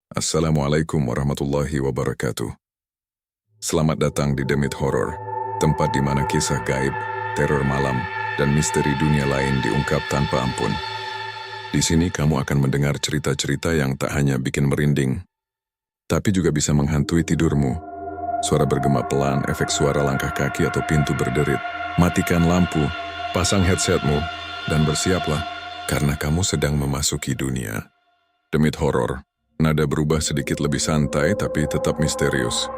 Assalamualaikum warahmatullahi wabarakatuh. Selamat datang di Demit Horror, tempat di mana kisah gaib, teror malam, dan misteri dunia lain diungkap tanpa ampun. Di sini kamu akan mendengar cerita-cerita yang tak hanya bikin merinding, tapi juga bisa menghantui tidurmu. Suara bergema pelan, efek suara langkah kaki atau pintu berderit. Matikan lampu, pasang headsetmu, dan bersiaplah, karena kamu sedang memasuki dunia Demit Horror. Nada berubah sedikit lebih santai tapi tetap misterius.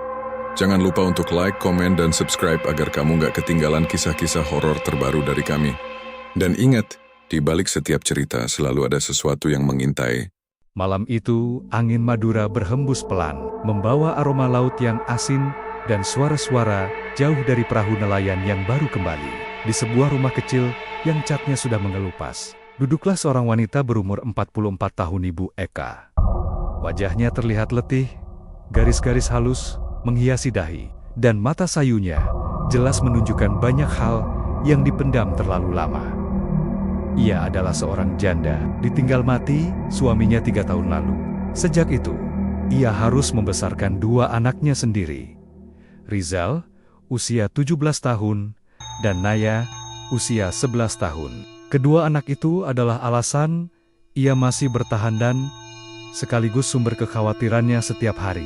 Jangan lupa untuk like, komen, dan subscribe agar kamu nggak ketinggalan kisah-kisah horor terbaru dari kami. Dan ingat, di balik setiap cerita selalu ada sesuatu yang mengintai. Malam itu, angin Madura berhembus pelan, membawa aroma laut yang asin dan suara-suara jauh dari perahu nelayan yang baru kembali. Di sebuah rumah kecil yang catnya sudah mengelupas, duduklah seorang wanita berumur 44 tahun, Ibu Eka. Wajahnya terlihat letih, garis-garis halus menghiasi dahi, dan mata sayunya jelas menunjukkan banyak hal yang dipendam terlalu lama. Ia adalah seorang janda, ditinggal mati suaminya 3 tahun lalu. Sejak itu, ia harus membesarkan 2 anaknya sendiri. Rizal, usia 17 tahun, dan Naya, usia 11 tahun. Kedua anak itu adalah alasan ia masih bertahan dan sekaligus sumber kekhawatirannya setiap hari.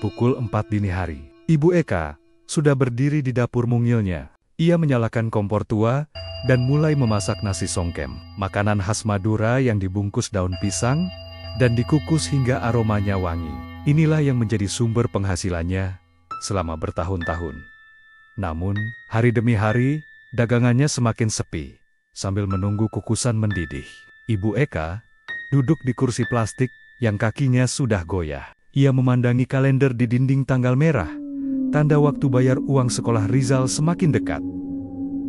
Pukul 4 dini hari, Ibu Eka sudah berdiri di dapur mungilnya. Ia menyalakan kompor tua dan mulai memasak nasi songkem, makanan khas Madura yang dibungkus daun pisang dan dikukus hingga aromanya wangi. Inilah yang menjadi sumber penghasilannya selama bertahun-tahun. Namun, hari demi hari, dagangannya semakin sepi. Sambil menunggu kukusan mendidih, Ibu Eka duduk di kursi plastik yang kakinya sudah goyah. Ia memandangi kalender di dinding tanggal merah. Tanda waktu bayar uang sekolah Rizal semakin dekat.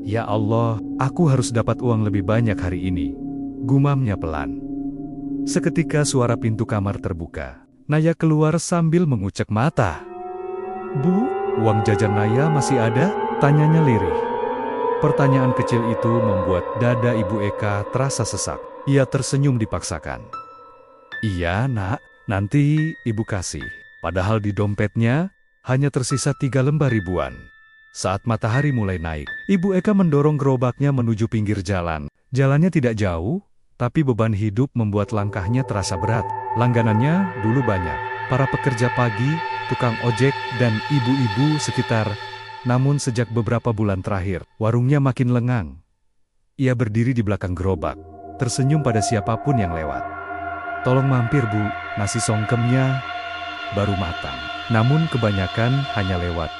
Ya Allah, aku harus dapat uang lebih banyak hari ini, gumamnya pelan. Seketika suara pintu kamar terbuka. Naya keluar sambil mengucek mata. "Bu, uang jajan Naya masih ada?" tanyanya lirih. Pertanyaan kecil itu membuat dada Ibu Eka terasa sesak. Ia tersenyum dipaksakan. "Iya, Nak, nanti Ibu kasih." Padahal di dompetnya hanya tersisa 3 lembar ribuan. Saat matahari mulai naik, Ibu Eka mendorong gerobaknya menuju pinggir jalan. Jalannya tidak jauh, tapi beban hidup membuat langkahnya terasa berat. Langganannya dulu banyak, para pekerja pagi, tukang ojek, dan ibu-ibu sekitar. Namun sejak beberapa bulan terakhir, warungnya makin lengang. Ia berdiri di belakang gerobak, tersenyum pada siapapun yang lewat. "Tolong mampir, Bu, nasi songkemnya baru matang." Namun kebanyakan hanya lewat,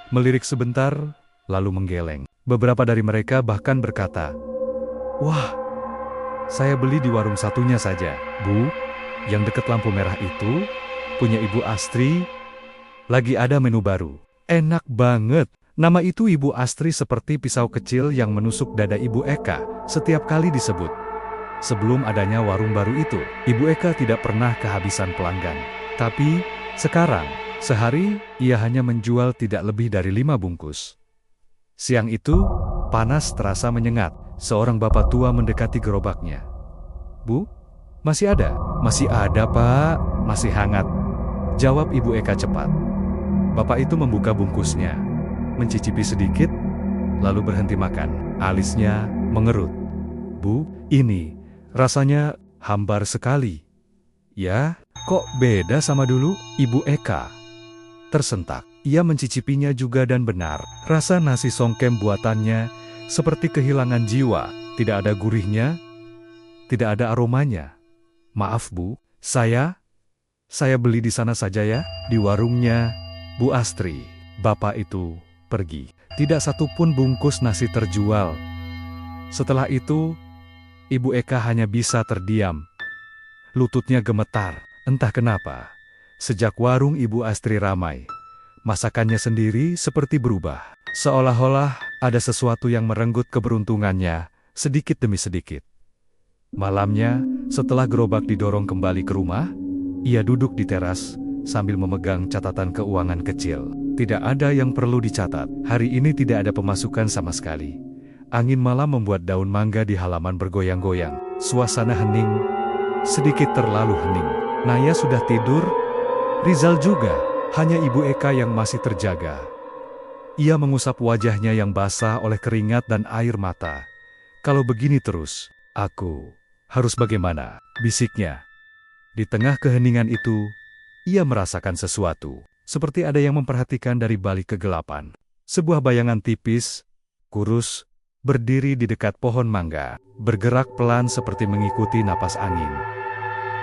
melirik sebentar, lalu menggeleng. Beberapa dari mereka bahkan berkata, "Wah, saya beli di warung satunya saja." "Bu, yang dekat lampu merah itu punya Ibu Astri, lagi ada menu baru. Enak banget." Nama itu Ibu Astri seperti pisau kecil yang menusuk dada Ibu Eka setiap kali disebut. Sebelum adanya warung baru itu, Ibu Eka tidak pernah kehabisan pelanggan. Tapi, sekarang, sehari, ia hanya menjual tidak lebih dari 5 bungkus. Siang itu, panas terasa menyengat. Seorang bapak tua mendekati gerobaknya. "Bu, masih ada?" "Masih ada, Pak. Masih hangat," jawab Ibu Eka cepat. Bapak itu membuka bungkusnya, mencicipi sedikit, lalu berhenti makan. Alisnya mengerut. "Bu, ini rasanya hambar sekali." "Ya, kok beda sama dulu?" Ibu Eka tersentak. Ia mencicipinya juga dan benar. Rasa nasi songkem buatannya seperti kehilangan jiwa. Tidak ada gurihnya, tidak ada aromanya. "Maaf, Bu, saya beli di sana saja ya, di warungnya Bu Astri." Bapak itu pergi. Tidak satupun bungkus nasi terjual. Setelah itu, Ibu Eka hanya bisa terdiam. Lututnya gemetar. Entah kenapa, sejak warung Ibu Astri ramai, masakannya sendiri seperti berubah. Seolah-olah ada sesuatu yang merenggut keberuntungannya, sedikit demi sedikit. Malamnya, setelah gerobak didorong kembali ke rumah, ia duduk di teras sambil memegang catatan keuangan kecil. Tidak ada yang perlu dicatat. Hari ini tidak ada pemasukan sama sekali. Angin malam membuat daun mangga di halaman bergoyang-goyang. Suasana hening, sedikit terlalu hening. Naya sudah tidur, Rizal juga, hanya Ibu Eka yang masih terjaga. Ia mengusap wajahnya yang basah oleh keringat dan air mata. Kalau begini terus, aku harus bagaimana? Bisiknya. Di tengah keheningan itu, ia merasakan sesuatu, seperti ada yang memperhatikan dari balik kegelapan. Sebuah bayangan tipis, kurus, berdiri di dekat pohon mangga, bergerak pelan seperti mengikuti napas angin.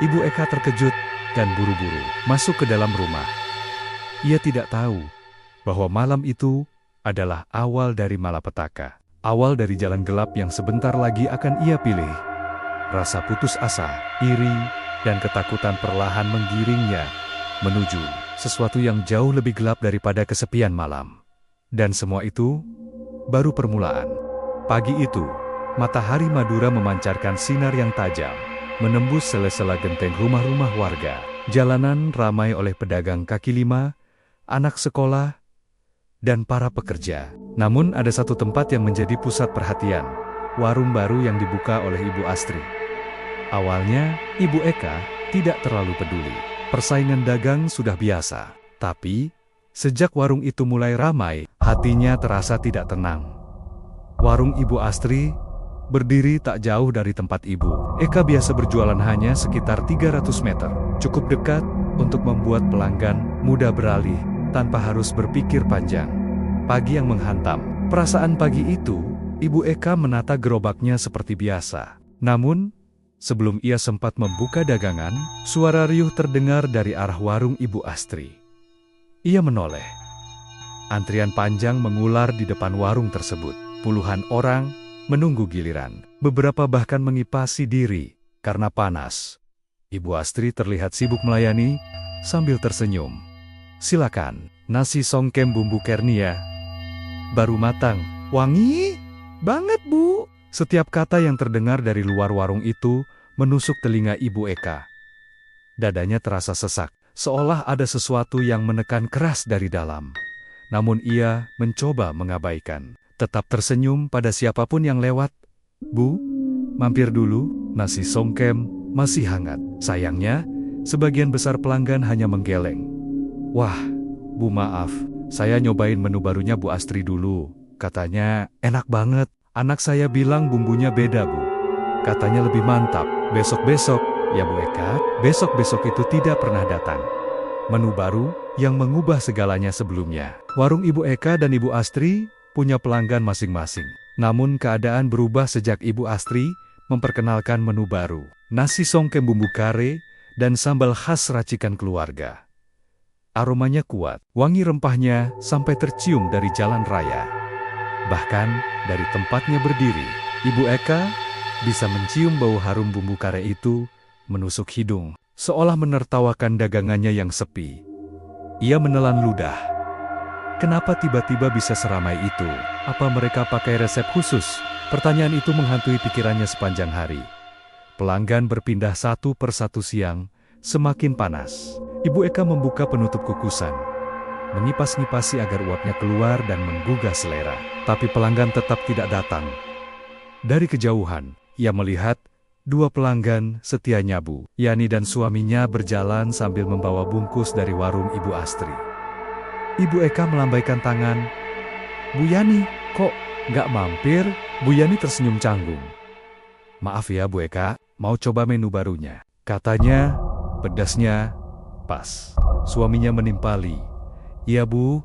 Ibu Eka terkejut dan buru-buru masuk ke dalam rumah. Ia tidak tahu bahwa malam itu adalah awal dari malapetaka, awal dari jalan gelap yang sebentar lagi akan ia pilih. Rasa putus asa, iri, dan ketakutan perlahan menggiringnya menuju sesuatu yang jauh lebih gelap daripada kesepian malam. Dan semua itu baru permulaan. Pagi itu, matahari Madura memancarkan sinar yang tajam, menembus sela-sela genteng rumah-rumah warga. Jalanan ramai oleh pedagang kaki lima, anak sekolah, dan para pekerja. Namun ada satu tempat yang menjadi pusat perhatian, warung baru yang dibuka oleh Ibu Astri. Awalnya, Ibu Eka tidak terlalu peduli. Persaingan dagang sudah biasa. Tapi, sejak warung itu mulai ramai, hatinya terasa tidak tenang. Warung Ibu Astri berdiri tak jauh dari tempat Ibu Eka biasa berjualan hanya sekitar 300 meter. Cukup dekat untuk membuat pelanggan mudah beralih tanpa harus berpikir panjang. Pagi yang menghantam. Perasaan pagi itu, Ibu Eka menata gerobaknya seperti biasa. Namun, sebelum ia sempat membuka dagangan, suara riuh terdengar dari arah warung Ibu Astri. Ia menoleh. Antrian panjang mengular di depan warung tersebut. Puluhan orang menunggu giliran. Beberapa bahkan mengipasi diri karena panas. Ibu Astri terlihat sibuk melayani sambil tersenyum. "Silakan, nasi songkem bumbu kernia. Baru matang. Wangi banget, Bu." Setiap kata yang terdengar dari luar warung itu menusuk telinga Ibu Eka. Dadanya terasa sesak, seolah ada sesuatu yang menekan keras dari dalam. Namun ia mencoba mengabaikan, tetap tersenyum pada siapapun yang lewat. "Bu, mampir dulu, nasi songkem masih hangat." Sayangnya, sebagian besar pelanggan hanya menggeleng. "Wah, Bu, maaf, saya nyobain menu barunya Bu Astri dulu. Katanya enak banget. Anak saya bilang bumbunya beda, Bu. Katanya lebih mantap. Besok-besok, ya Bu Eka." Besok-besok itu tidak pernah datang. Menu baru yang mengubah segalanya sebelumnya. Warung Ibu Eka dan Ibu Astri punya pelanggan masing-masing. Namun keadaan berubah sejak Ibu Astri memperkenalkan menu baru. Nasi songkem bumbu kare dan sambal khas racikan keluarga. Aromanya kuat, wangi rempahnya sampai tercium dari jalan raya. Bahkan dari tempatnya berdiri, Ibu Eka bisa mencium bau harum bumbu kare itu menusuk hidung, seolah menertawakan dagangannya yang sepi. Ia menelan ludah. Kenapa tiba-tiba bisa seramai itu? Apa mereka pakai resep khusus? Pertanyaan itu menghantui pikirannya sepanjang hari. Pelanggan berpindah satu persatu siang, semakin panas. Ibu Eka membuka penutup kukusan, mengipas-ngipasi agar uapnya keluar dan menggugah selera. Tapi pelanggan tetap tidak datang. Dari kejauhan, ia melihat dua pelanggan setianya Bu Yani dan suaminya berjalan sambil membawa bungkus dari warung Ibu Astri. Ibu Eka melambaikan tangan. "Bu Yani, kok nggak mampir?" Bu Yani tersenyum canggung. "Maaf ya Bu Eka, mau coba menu barunya. Katanya pedasnya pas." Suaminya menimpali. "Iya Bu,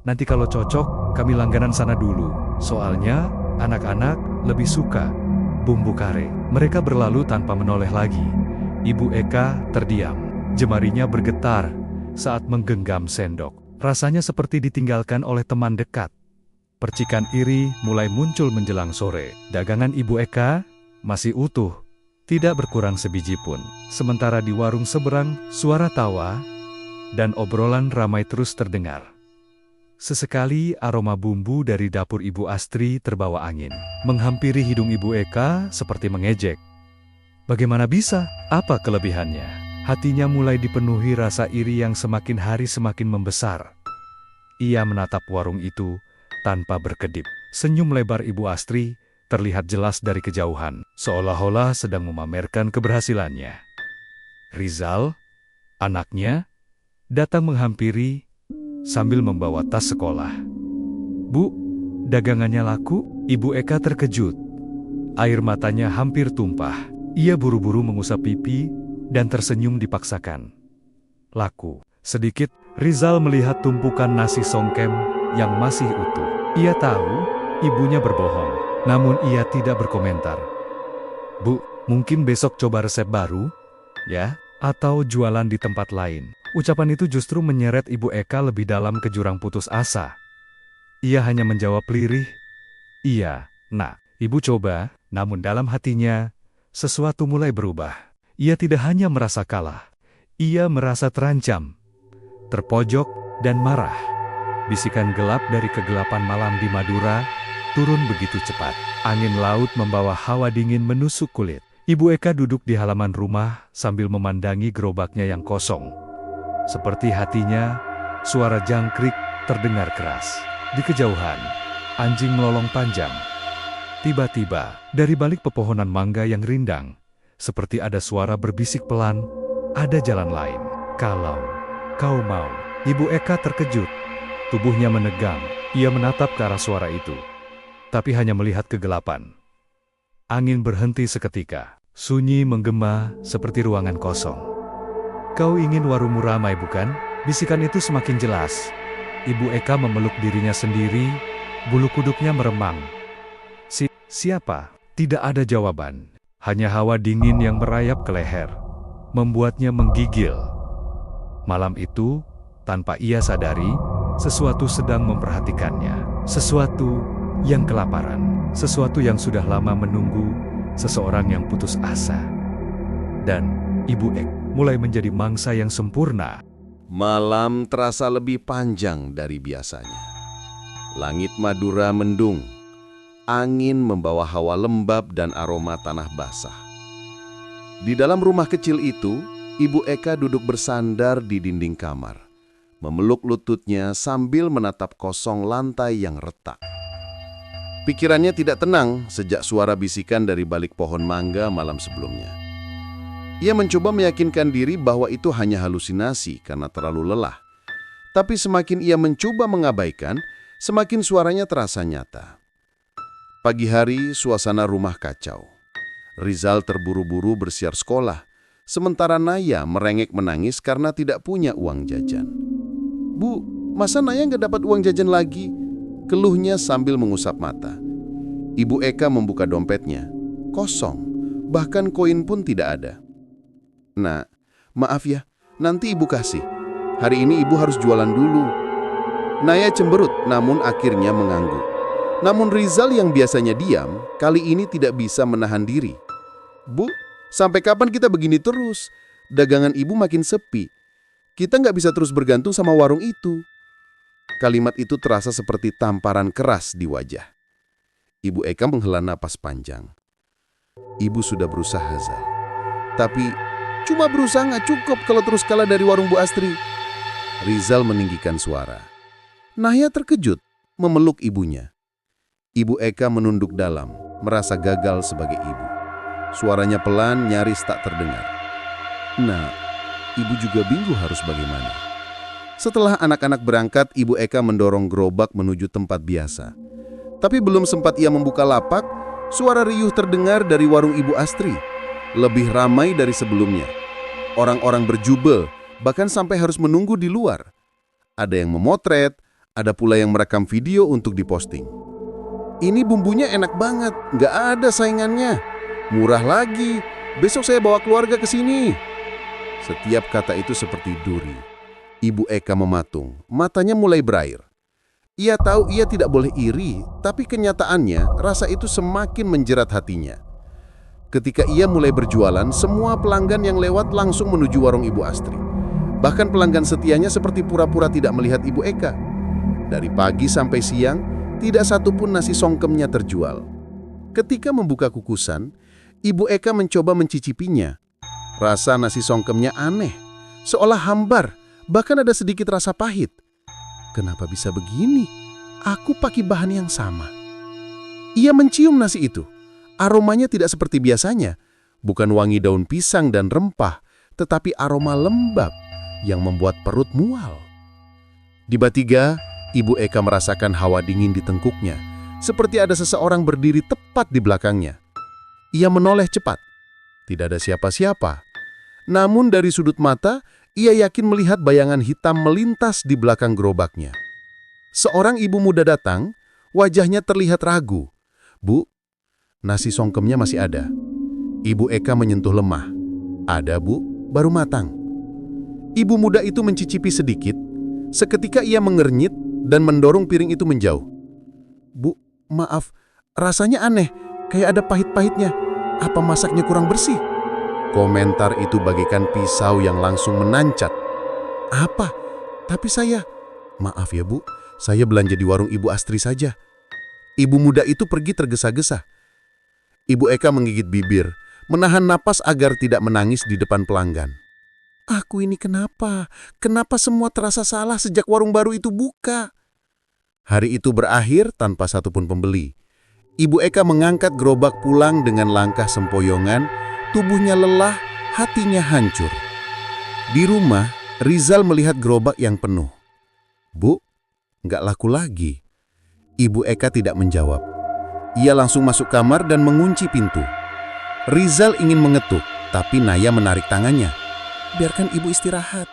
nanti kalau cocok kami langganan sana dulu. Soalnya anak-anak lebih suka bumbu kare." Mereka berlalu tanpa menoleh lagi. Ibu Eka terdiam. Jemarinya bergetar saat menggenggam sendok. Rasanya seperti ditinggalkan oleh teman dekat. Percikan iri mulai muncul menjelang sore. Dagangan Ibu Eka masih utuh, tidak berkurang sebiji pun. Sementara di warung seberang, suara tawa dan obrolan ramai terus terdengar. Sesekali aroma bumbu dari dapur Ibu Astri terbawa angin, menghampiri hidung Ibu Eka seperti mengejek. Bagaimana bisa? Apa kelebihannya? Hatinya mulai dipenuhi rasa iri yang semakin hari semakin membesar. Ia menatap warung itu tanpa berkedip. Senyum lebar Ibu Astri terlihat jelas dari kejauhan, seolah-olah sedang memamerkan keberhasilannya. Rizal, anaknya, datang menghampiri sambil membawa tas sekolah. "Bu, dagangannya laku?" Ibu Eka terkejut. Air matanya hampir tumpah. Ia buru-buru mengusap pipi dan tersenyum dipaksakan. "Laku." Sedikit, Rizal melihat tumpukan nasi songkem yang masih utuh. Ia tahu ibunya berbohong, namun ia tidak berkomentar. "Bu, mungkin besok coba resep baru, ya? Atau jualan di tempat lain." Ucapan itu justru menyeret Ibu Eka lebih dalam ke jurang putus asa. Ia hanya menjawab lirih, "Iya, Nak." Ibu coba, namun dalam hatinya, sesuatu mulai berubah. Ia tidak hanya merasa kalah, ia merasa terancam, terpojok, dan marah. Bisikan gelap dari kegelapan malam di Madura turun begitu cepat. Angin laut membawa hawa dingin menusuk kulit. Ibu Eka duduk di halaman rumah sambil memandangi gerobaknya yang kosong. Seperti hatinya, suara jangkrik terdengar keras. Di kejauhan, anjing melolong panjang. Tiba-tiba, dari balik pepohonan mangga yang rindang, seperti ada suara berbisik pelan, "Ada jalan lain. Kalau kau mau." Ibu Eka terkejut. Tubuhnya menegang. Ia menatap ke arah suara itu, tapi hanya melihat kegelapan. Angin berhenti seketika. Sunyi menggema seperti ruangan kosong. "Kau ingin warungmu ramai, bukan?" Bisikan itu semakin jelas. Ibu Eka memeluk dirinya sendiri, bulu kuduknya meremang. Siapa? Tidak ada jawaban. Hanya hawa dingin yang merayap ke leher, membuatnya menggigil. Malam itu, tanpa ia sadari, sesuatu sedang memperhatikannya. Sesuatu yang kelaparan. Sesuatu yang sudah lama menunggu seseorang yang putus asa. Dan Ibu Eka mulai menjadi mangsa yang sempurna. Malam terasa lebih panjang dari biasanya. Langit Madura mendung. Angin membawa hawa lembab dan aroma tanah basah. Di dalam rumah kecil itu, Ibu Eka duduk bersandar di dinding kamar, memeluk lututnya sambil menatap kosong lantai yang retak. Pikirannya tidak tenang sejak suara bisikan dari balik pohon mangga malam sebelumnya. Ia mencoba meyakinkan diri bahwa itu hanya halusinasi karena terlalu lelah. Tapi semakin ia mencoba mengabaikan, semakin suaranya terasa nyata. Pagi hari, suasana rumah kacau. Rizal terburu-buru bersiar sekolah, sementara Naya merengek menangis karena tidak punya uang jajan. "Bu, masa Naya nggak dapat uang jajan lagi?" Keluhnya sambil mengusap mata. Ibu Eka membuka dompetnya. Kosong, bahkan koin pun tidak ada. "Nak, maaf ya, nanti ibu kasih. Hari ini ibu harus jualan dulu." Naya cemberut, namun akhirnya mengangguk. Namun Rizal yang biasanya diam, kali ini tidak bisa menahan diri. "Bu, sampai kapan kita begini terus? Dagangan ibu makin sepi. Kita nggak bisa terus bergantung sama warung itu." Kalimat itu terasa seperti tamparan keras di wajah. Ibu Eka menghela napas panjang. Ibu sudah berusaha, Zal. Tapi cuma berusaha nggak cukup kalau terus kalah dari warung Bu Astri. Rizal meninggikan suara. Naya terkejut, memeluk ibunya. Ibu Eka menunduk dalam, merasa gagal sebagai ibu. Suaranya pelan, nyaris tak terdengar. "Nah, ibu juga bingung harus bagaimana." Setelah anak-anak berangkat, Ibu Eka mendorong gerobak menuju tempat biasa. Tapi belum sempat ia membuka lapak, suara riuh terdengar dari warung Ibu Astri. Lebih ramai dari sebelumnya. Orang-orang berjubel, bahkan sampai harus menunggu di luar. Ada yang memotret, ada pula yang merekam video untuk diposting. "Ini bumbunya enak banget, nggak ada saingannya. Murah lagi, besok saya bawa keluarga ke sini." Setiap kata itu seperti duri. Ibu Eka mematung, matanya mulai berair. Ia tahu ia tidak boleh iri, tapi kenyataannya rasa itu semakin menjerat hatinya. Ketika ia mulai berjualan, semua pelanggan yang lewat langsung menuju warung Ibu Astri. Bahkan pelanggan setianya seperti pura-pura tidak melihat Ibu Eka. Dari pagi sampai siang, tidak satupun nasi songkemnya terjual. Ketika membuka kukusan, Ibu Eka mencoba mencicipinya. Rasa nasi songkemnya aneh, seolah hambar, bahkan ada sedikit rasa pahit. Kenapa bisa begini? Aku pakai bahan yang sama. Ia mencium nasi itu. Aromanya tidak seperti biasanya. Bukan wangi daun pisang dan rempah, tetapi aroma lembab yang membuat perut mual. Di bak 3, Ibu Eka merasakan hawa dingin di tengkuknya, seperti ada seseorang berdiri tepat di belakangnya. Ia menoleh cepat. Tidak ada siapa-siapa. Namun dari sudut mata, ia yakin melihat bayangan hitam melintas di belakang gerobaknya. Seorang ibu muda datang, wajahnya terlihat ragu. "Bu, nasi songkemnya masih ada." Ibu Eka menyentuh lemah. "Ada, Bu, baru matang." Ibu muda itu mencicipi sedikit. Seketika ia mengernyit dan mendorong piring itu menjauh. "Bu, maaf, rasanya aneh, kayak ada pahit-pahitnya. Apa masaknya kurang bersih?" Komentar itu bagaikan pisau yang langsung menancat. "Apa? Tapi saya..." "Maaf ya, Bu, saya belanja di warung Ibu Astri saja." Ibu muda itu pergi tergesa-gesa. Ibu Eka menggigit bibir, menahan napas agar tidak menangis di depan pelanggan. "Aku ini kenapa? Kenapa semua terasa salah sejak warung baru itu buka?" Hari itu berakhir tanpa satupun pembeli. Ibu Eka mengangkat gerobak pulang dengan langkah sempoyongan, tubuhnya lelah, hatinya hancur. Di rumah, Rizal melihat gerobak yang penuh. "Bu, nggak laku lagi." Ibu Eka tidak menjawab. Ia langsung masuk kamar dan mengunci pintu. Rizal ingin mengetuk, tapi Naya menarik tangannya. "Biarkan ibu istirahat."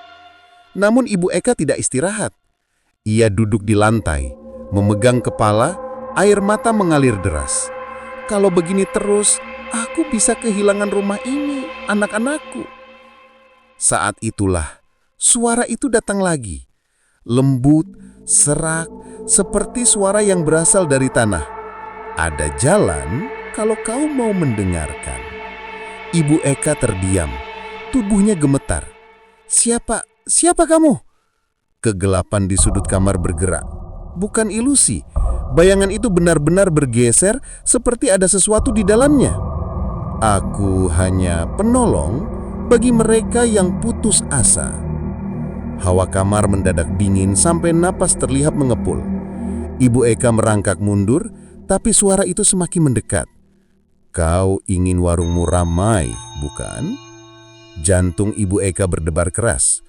Namun Ibu Eka tidak istirahat. Ia duduk di lantai, memegang kepala, air mata mengalir deras. "Kalau begini terus, aku bisa kehilangan rumah ini, anak-anakku." Saat itulah, suara itu datang lagi. Lembut, serak, seperti suara yang berasal dari tanah. "Ada jalan kalau kau mau mendengarkan." Ibu Eka terdiam. Tubuhnya gemetar. Siapa kamu?" Kegelapan di sudut kamar bergerak. Bukan ilusi. Bayangan itu benar-benar bergeser seperti ada sesuatu di dalamnya. "Aku hanya penolong bagi mereka yang putus asa." Hawa kamar mendadak dingin sampai napas terlihat mengepul. Ibu Eka merangkak mundur, tapi suara itu semakin mendekat. "Kau ingin warungmu ramai, bukan?" Jantung Ibu Eka berdebar keras.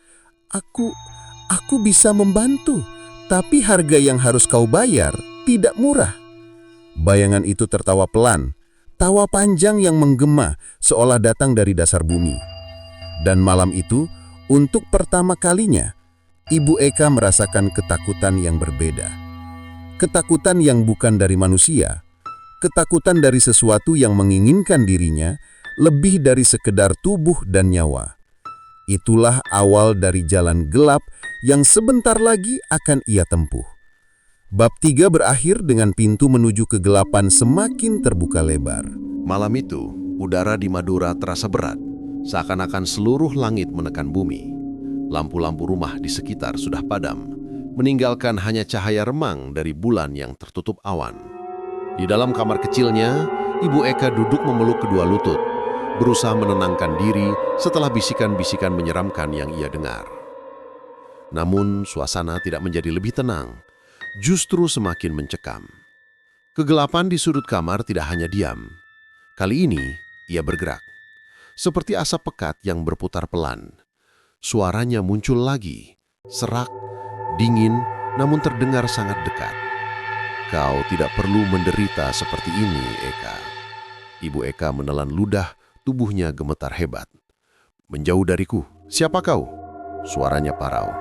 Aku bisa membantu, tapi harga yang harus kau bayar tidak murah." Bayangan itu tertawa pelan, tawa panjang yang menggema seolah datang dari dasar bumi. Dan malam itu, untuk pertama kalinya, Ibu Eka merasakan ketakutan yang berbeda. Ketakutan yang bukan dari manusia, ketakutan dari sesuatu yang menginginkan dirinya lebih dari sekedar tubuh dan nyawa. Itulah awal dari jalan gelap yang sebentar lagi akan ia tempuh. Bab 3 berakhir dengan pintu menuju kegelapan semakin terbuka lebar. Malam itu, udara di Madura terasa berat, seakan-akan seluruh langit menekan bumi. Lampu-lampu rumah di sekitar sudah padam, meninggalkan hanya cahaya remang dari bulan yang tertutup awan. Di dalam kamar kecilnya, Ibu Eka duduk memeluk kedua lutut, berusaha menenangkan diri setelah bisikan-bisikan menyeramkan yang ia dengar. Namun, suasana tidak menjadi lebih tenang, justru semakin mencekam. Kegelapan di sudut kamar tidak hanya diam. Kali ini, ia bergerak. Seperti asap pekat yang berputar pelan. Suaranya muncul lagi, serak, dingin, namun terdengar sangat dekat. "Kau tidak perlu menderita seperti ini, Eka." Ibu Eka menelan ludah, tubuhnya gemetar hebat. "Menjauh dariku, siapa kau?" Suaranya parau.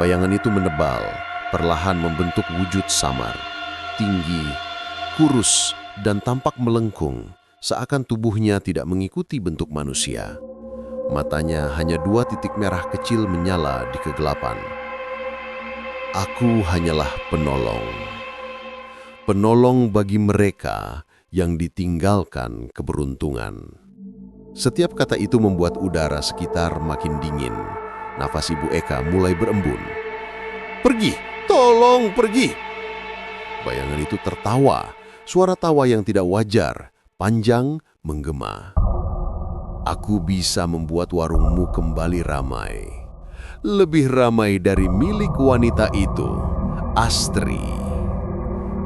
Bayangan itu menebal, perlahan membentuk wujud samar, tinggi, kurus, dan tampak melengkung, seakan tubuhnya tidak mengikuti bentuk manusia. Matanya hanya 2 titik merah kecil menyala di kegelapan. "Aku hanyalah penolong. Penolong bagi mereka yang ditinggalkan keberuntungan." Setiap kata itu membuat udara sekitar makin dingin. Nafas Ibu Eka mulai berembun. "Pergi! Tolong pergi!" Bayangan itu tertawa, suara tawa yang tidak wajar, panjang, menggema. "Aku bisa membuat warungmu kembali ramai. Lebih ramai dari milik wanita itu, Astri."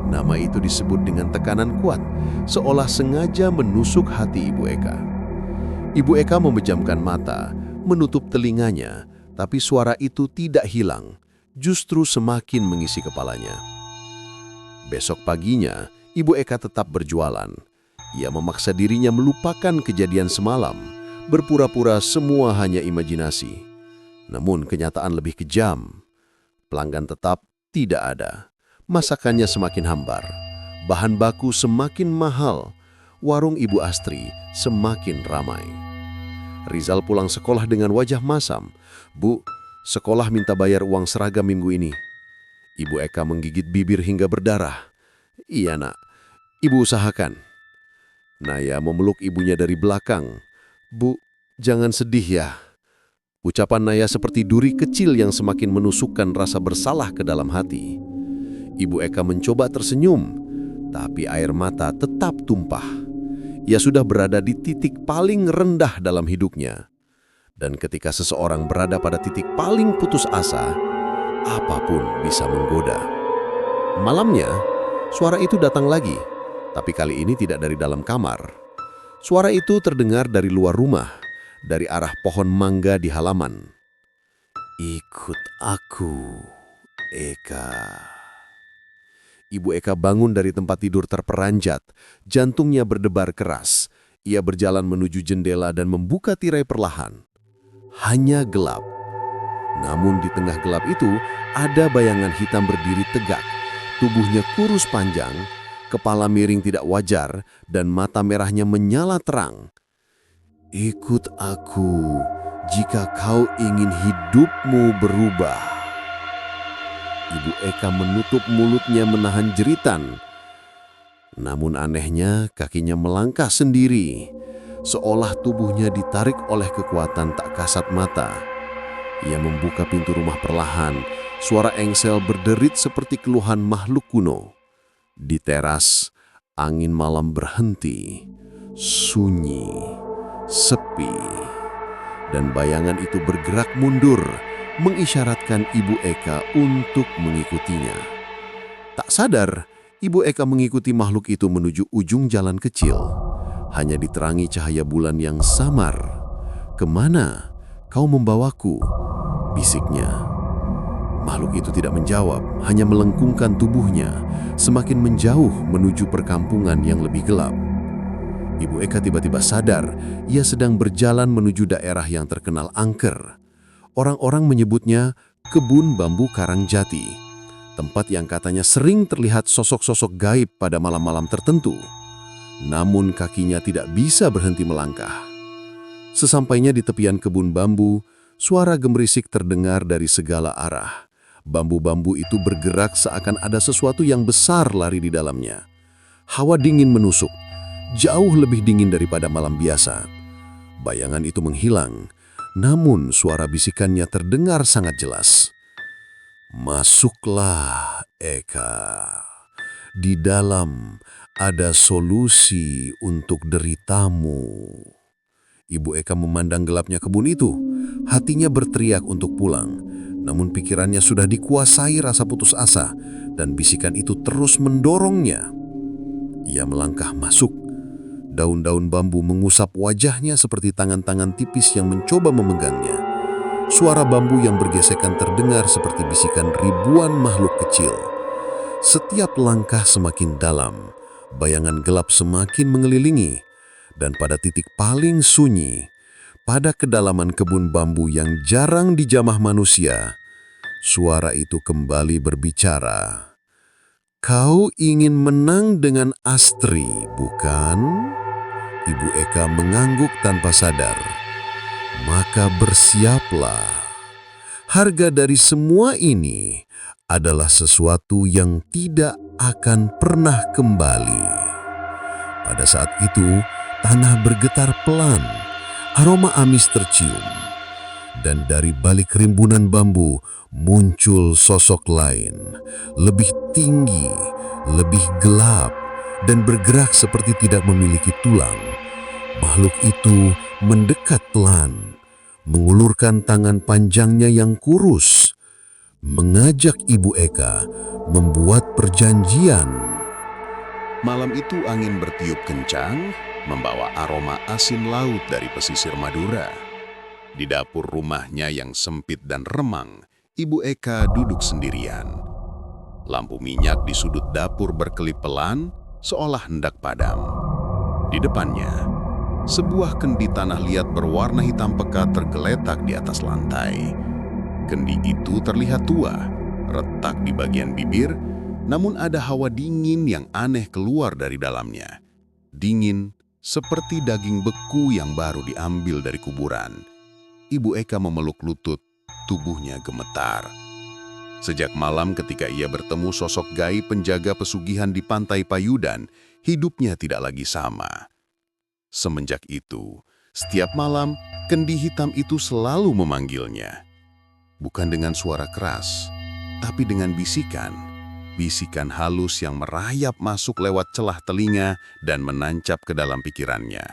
Nama itu disebut dengan tekanan kuat, seolah sengaja menusuk hati Ibu Eka. Ibu Eka memejamkan mata, menutup telinganya, tapi suara itu tidak hilang, justru semakin mengisi kepalanya. Besok paginya, Ibu Eka tetap berjualan. Ia memaksa dirinya melupakan kejadian semalam, berpura-pura semua hanya imajinasi. Namun kenyataan lebih kejam. Pelanggan tetap tidak ada. Masakannya semakin hambar. Bahan baku semakin mahal. Warung Ibu Astri semakin ramai. Rizal pulang sekolah dengan wajah masam. "Bu, sekolah minta bayar uang seragam minggu ini." Ibu Eka menggigit bibir hingga berdarah. "Iya nak, ibu usahakan." Naya memeluk ibunya dari belakang. "Bu, jangan sedih ya." Ucapan Naya seperti duri kecil yang semakin menusukkan rasa bersalah ke dalam hati. Ibu Eka mencoba tersenyum, tapi air mata tetap tumpah. Ia sudah berada di titik paling rendah dalam hidupnya. Dan ketika seseorang berada pada titik paling putus asa, apapun bisa menggoda. Malamnya, suara itu datang lagi, tapi kali ini tidak dari dalam kamar. Suara itu terdengar dari luar rumah, dari arah pohon mangga di halaman. "Ikut aku, Eka." Ibu Eka bangun dari tempat tidur terperanjat, jantungnya berdebar keras. Ia berjalan menuju jendela dan membuka tirai perlahan. Hanya gelap. Namun di tengah gelap itu, ada bayangan hitam berdiri tegak. Tubuhnya kurus panjang, kepala miring tidak wajar, dan mata merahnya menyala terang. "Ikut aku jika kau ingin hidupmu berubah." Ibu Eka menutup mulutnya menahan jeritan. Namun anehnya kakinya melangkah sendiri, seolah tubuhnya ditarik oleh kekuatan tak kasat mata. Ia membuka pintu rumah perlahan, suara engsel berderit seperti keluhan makhluk kuno. Di teras, angin malam berhenti, sunyi, sepi, dan bayangan itu bergerak mundur, mengisyaratkan Ibu Eka untuk mengikutinya. Tak sadar, Ibu Eka mengikuti makhluk itu menuju ujung jalan kecil, hanya diterangi cahaya bulan yang samar. "Kemana kau membawaku?" bisiknya. Makhluk itu tidak menjawab, hanya melengkungkan tubuhnya, semakin menjauh menuju perkampungan yang lebih gelap. Ibu Eka tiba-tiba sadar, ia sedang berjalan menuju daerah yang terkenal angker. Orang-orang menyebutnya Kebun Bambu Karangjati, tempat yang katanya sering terlihat sosok-sosok gaib pada malam-malam tertentu. Namun kakinya tidak bisa berhenti melangkah. Sesampainya di tepian kebun bambu, suara gemerisik terdengar dari segala arah. Bambu-bambu itu bergerak seakan ada sesuatu yang besar lari di dalamnya. Hawa dingin menusuk, jauh lebih dingin daripada malam biasa. Bayangan itu menghilang, namun suara bisikannya terdengar sangat jelas. "Masuklah, Eka. Di dalam ada solusi untuk deritamu." Ibu Eka memandang gelapnya kebun itu. Hatinya berteriak untuk pulang, namun pikirannya sudah dikuasai rasa putus asa, dan bisikan itu terus mendorongnya. Ia melangkah masuk. Daun-daun bambu mengusap wajahnya seperti tangan-tangan tipis yang mencoba memegangnya. Suara bambu yang bergesekan terdengar seperti bisikan ribuan makhluk kecil. Setiap langkah semakin dalam, bayangan gelap semakin mengelilingi, dan pada titik paling sunyi, pada kedalaman kebun bambu yang jarang dijamah manusia, suara itu kembali berbicara. "Kau ingin menang dengan Astri, bukan?" Ibu Eka mengangguk tanpa sadar. "Maka bersiaplah. Harga dari semua ini adalah sesuatu yang tidak akan pernah kembali." Pada saat itu, tanah bergetar pelan, aroma amis tercium, dan dari balik rimbunan bambu muncul sosok lain, lebih tinggi, lebih gelap, dan bergerak seperti tidak memiliki tulang. Makhluk itu mendekat pelan, mengulurkan tangan panjangnya yang kurus, mengajak Ibu Eka membuat perjanjian. Malam itu angin bertiup kencang, membawa aroma asin laut dari pesisir Madura. Di dapur rumahnya yang sempit dan remang, Ibu Eka duduk sendirian. Lampu minyak di sudut dapur berkelip pelan, seolah hendak padam. Di depannya, sebuah kendi tanah liat berwarna hitam pekat tergeletak di atas lantai. Kendi itu terlihat tua, retak di bagian bibir, namun ada hawa dingin yang aneh keluar dari dalamnya. Dingin seperti daging beku yang baru diambil dari kuburan. Ibu Eka memeluk lutut, tubuhnya gemetar. Sejak malam ketika ia bertemu sosok gaib penjaga pesugihan di Pantai Payudan, hidupnya tidak lagi sama. Semenjak itu, setiap malam kendi hitam itu selalu memanggilnya. Bukan dengan suara keras, tapi dengan bisikan. Bisikan halus yang merayap masuk lewat celah telinga dan menancap ke dalam pikirannya.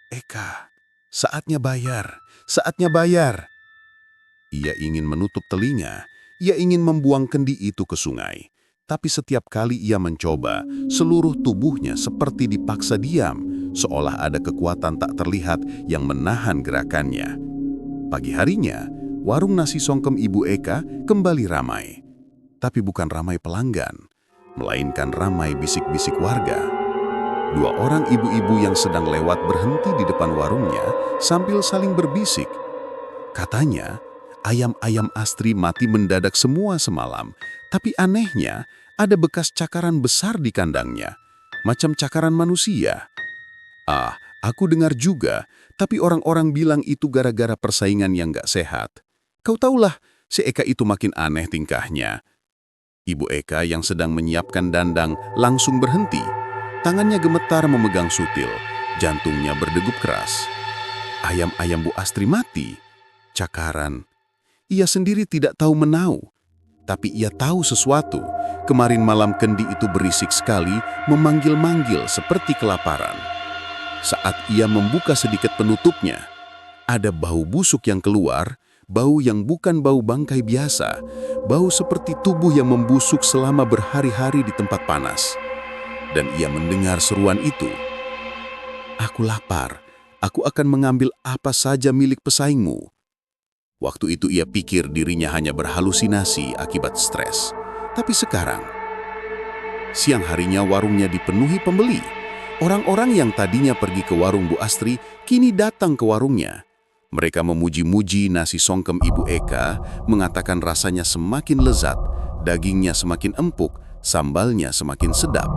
Eka, saatnya bayar, saatnya bayar. Ia ingin menutup telinga, ia ingin membuang kendi itu ke sungai. Tapi setiap kali ia mencoba, seluruh tubuhnya seperti dipaksa diam, seolah ada kekuatan tak terlihat yang menahan gerakannya. Pagi harinya, warung nasi songkem Ibu Eka kembali ramai. Tapi bukan ramai pelanggan, melainkan ramai bisik-bisik warga. Dua orang ibu-ibu yang sedang lewat berhenti di depan warungnya sambil saling berbisik. Katanya, ayam-ayam Astri mati mendadak semua semalam, tapi anehnya ada bekas cakaran besar di kandangnya, macam cakaran manusia. Ah, aku dengar juga, tapi orang-orang bilang itu gara-gara persaingan yang gak sehat. Kau tahulah, si Eka itu makin aneh tingkahnya. Ibu Eka yang sedang menyiapkan dandang langsung berhenti. Tangannya gemetar memegang sutil, jantungnya berdegup keras. Ayam-ayam Bu Astri mati. Cakaran. Ia sendiri tidak tahu menau. Tapi ia tahu sesuatu. Kemarin malam kendi itu berisik sekali, memanggil-manggil seperti kelaparan. Saat ia membuka sedikit penutupnya, ada bau busuk yang keluar, bau yang bukan bau bangkai biasa, bau seperti tubuh yang membusuk selama berhari-hari di tempat panas. Dan ia mendengar seruan itu. Aku lapar, aku akan mengambil apa saja milik pesaingmu. Waktu itu ia pikir dirinya hanya berhalusinasi akibat stres. Tapi sekarang, siang harinya warungnya dipenuhi pembeli. Orang-orang yang tadinya pergi ke warung Bu Astri, kini datang ke warungnya. Mereka memuji-muji nasi songkem Ibu Eka, mengatakan rasanya semakin lezat, dagingnya semakin empuk, sambalnya semakin sedap.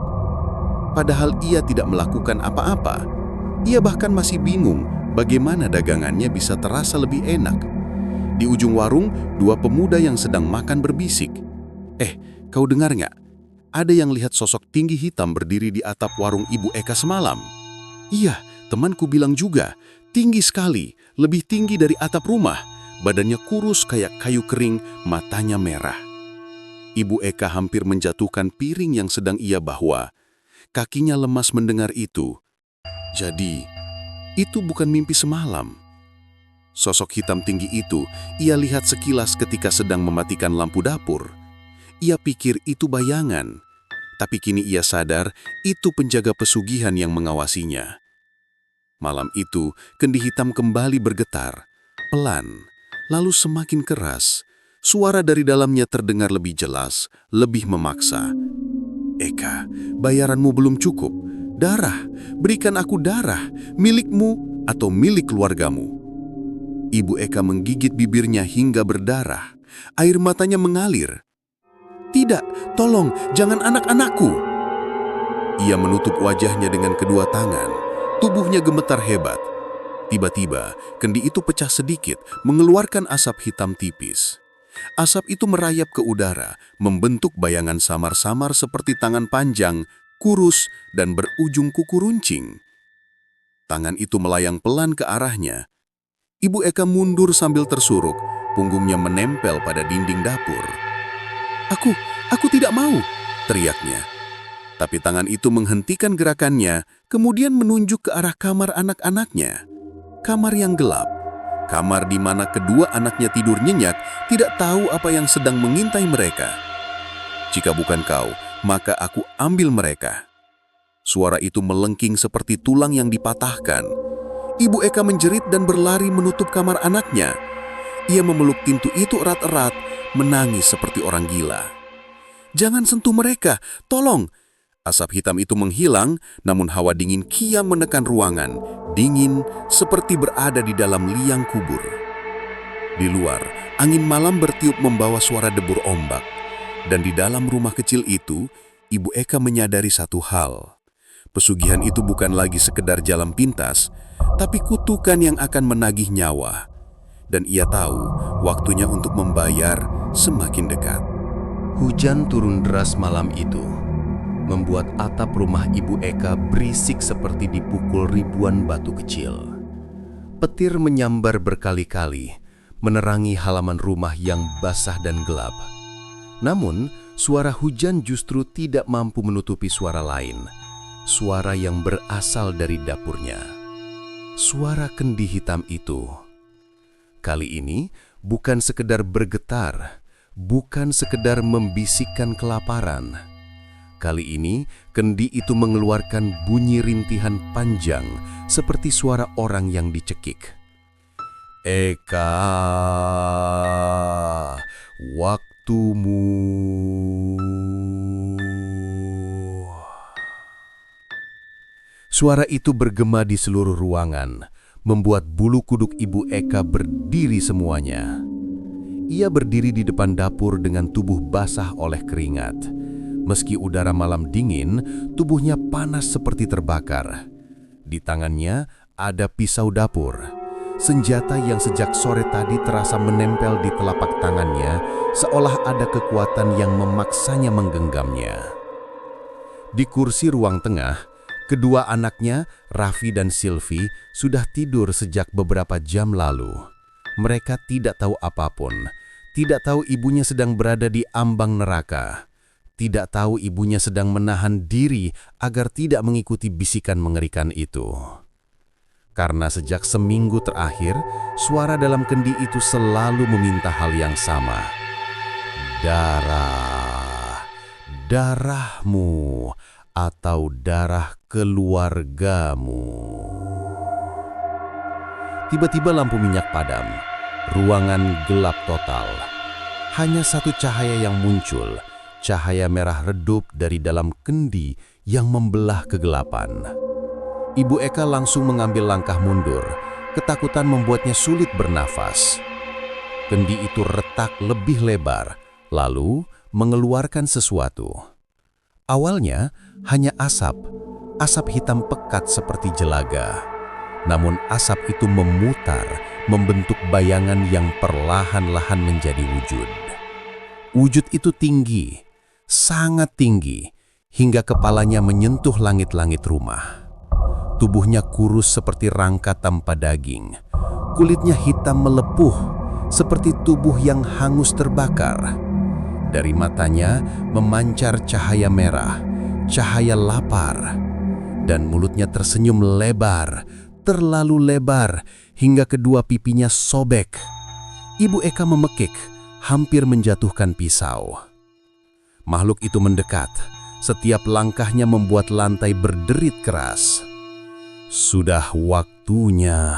Padahal ia tidak melakukan apa-apa. Ia bahkan masih bingung bagaimana dagangannya bisa terasa lebih enak. Di ujung warung, dua pemuda yang sedang makan berbisik. Kau dengar nggak? Ada yang lihat sosok tinggi hitam berdiri di atap warung Ibu Eka semalam. Iya, temanku bilang juga. Tinggi sekali, lebih tinggi dari atap rumah. Badannya kurus kayak kayu kering, matanya merah. Ibu Eka hampir menjatuhkan piring yang sedang ia bawa. Kakinya lemas mendengar itu. Jadi, itu bukan mimpi semalam. Sosok hitam tinggi itu ia lihat sekilas ketika sedang mematikan lampu dapur. Ia pikir itu bayangan, tapi kini ia sadar itu penjaga pesugihan yang mengawasinya. Malam itu, kendi hitam kembali bergetar, pelan, lalu semakin keras. Suara dari dalamnya terdengar lebih jelas, lebih memaksa. Eka, bayaranmu belum cukup. Darah, berikan aku darah, milikmu atau milik keluargamu. Ibu Eka menggigit bibirnya hingga berdarah. Air matanya mengalir. Tidak, tolong, jangan anak-anakku. Ia menutup wajahnya dengan kedua tangan. Tubuhnya gemetar hebat. Tiba-tiba, kendi itu pecah sedikit, mengeluarkan asap hitam tipis. Asap itu merayap ke udara, membentuk bayangan samar-samar seperti tangan panjang, kurus, dan berujung kuku runcing. Tangan itu melayang pelan ke arahnya. Ibu Eka mundur sambil tersuruk, punggungnya menempel pada dinding dapur. Aku tidak mau, teriaknya. Tapi tangan itu menghentikan gerakannya, kemudian menunjuk ke arah kamar anak-anaknya. Kamar yang gelap, kamar di mana kedua anaknya tidur nyenyak, tidak tahu apa yang sedang mengintai mereka. Jika bukan kau, maka aku ambil mereka. Suara itu melengking seperti tulang yang dipatahkan. Ibu Eka menjerit dan berlari menutup kamar anaknya. Ia memeluk pintu itu erat-erat, menangis seperti orang gila. "Jangan sentuh mereka, tolong!" Asap hitam itu menghilang, namun hawa dingin kian menekan ruangan. Dingin seperti berada di dalam liang kubur. Di luar, angin malam bertiup membawa suara debur ombak. Dan di dalam rumah kecil itu, Ibu Eka menyadari satu hal. Pesugihan itu bukan lagi sekedar jalan pintas, tapi kutukan yang akan menagih nyawa. Dan ia tahu waktunya untuk membayar semakin dekat. Hujan turun deras malam itu, membuat atap rumah Ibu Eka berisik seperti dipukul ribuan batu kecil. Petir menyambar berkali-kali, menerangi halaman rumah yang basah dan gelap. Namun, suara hujan justru tidak mampu menutupi suara lain. Suara yang berasal dari dapurnya. Suara kendi hitam itu. Kali ini bukan sekedar bergetar, bukan sekedar membisikkan kelaparan. Kali ini kendi itu mengeluarkan bunyi rintihan panjang seperti suara orang yang dicekik. "Eka, waktumu." Suara itu bergema di seluruh ruangan, membuat bulu kuduk Ibu Eka berdiri semuanya. Ia berdiri di depan dapur dengan tubuh basah oleh keringat. Meski udara malam dingin, tubuhnya panas seperti terbakar. Di tangannya ada pisau dapur, senjata yang sejak sore tadi terasa menempel di telapak tangannya, seolah ada kekuatan yang memaksanya menggenggamnya. Di kursi ruang tengah, kedua anaknya, Raffi dan Silvi, sudah tidur sejak beberapa jam lalu. Mereka tidak tahu apapun, tidak tahu ibunya sedang berada di ambang neraka, tidak tahu ibunya sedang menahan diri agar tidak mengikuti bisikan mengerikan itu. Karena sejak seminggu terakhir, suara dalam kendi itu selalu meminta hal yang sama. Darah, darahmu, atau darah keluargamu. Tiba-tiba lampu minyak padam. Ruangan gelap total. Hanya satu cahaya yang muncul, cahaya merah redup dari dalam kendi yang membelah kegelapan. Ibu Eka langsung mengambil langkah mundur. Ketakutan membuatnya sulit bernafas. Kendi itu retak lebih lebar, lalu mengeluarkan sesuatu. Awalnya hanya asap hitam pekat seperti jelaga. Namun asap itu memutar, membentuk bayangan yang perlahan-lahan menjadi wujud. Wujud itu tinggi, sangat tinggi, hingga kepalanya menyentuh langit-langit rumah. Tubuhnya kurus seperti rangka tanpa daging. Kulitnya hitam melepuh, seperti tubuh yang hangus terbakar. Dari matanya memancar cahaya merah, cahaya lapar, dan mulutnya tersenyum lebar, terlalu lebar, hingga kedua pipinya sobek. Ibu Eka memekik, hampir menjatuhkan pisau. Makhluk itu mendekat, setiap langkahnya membuat lantai berderit keras. "Sudah waktunya,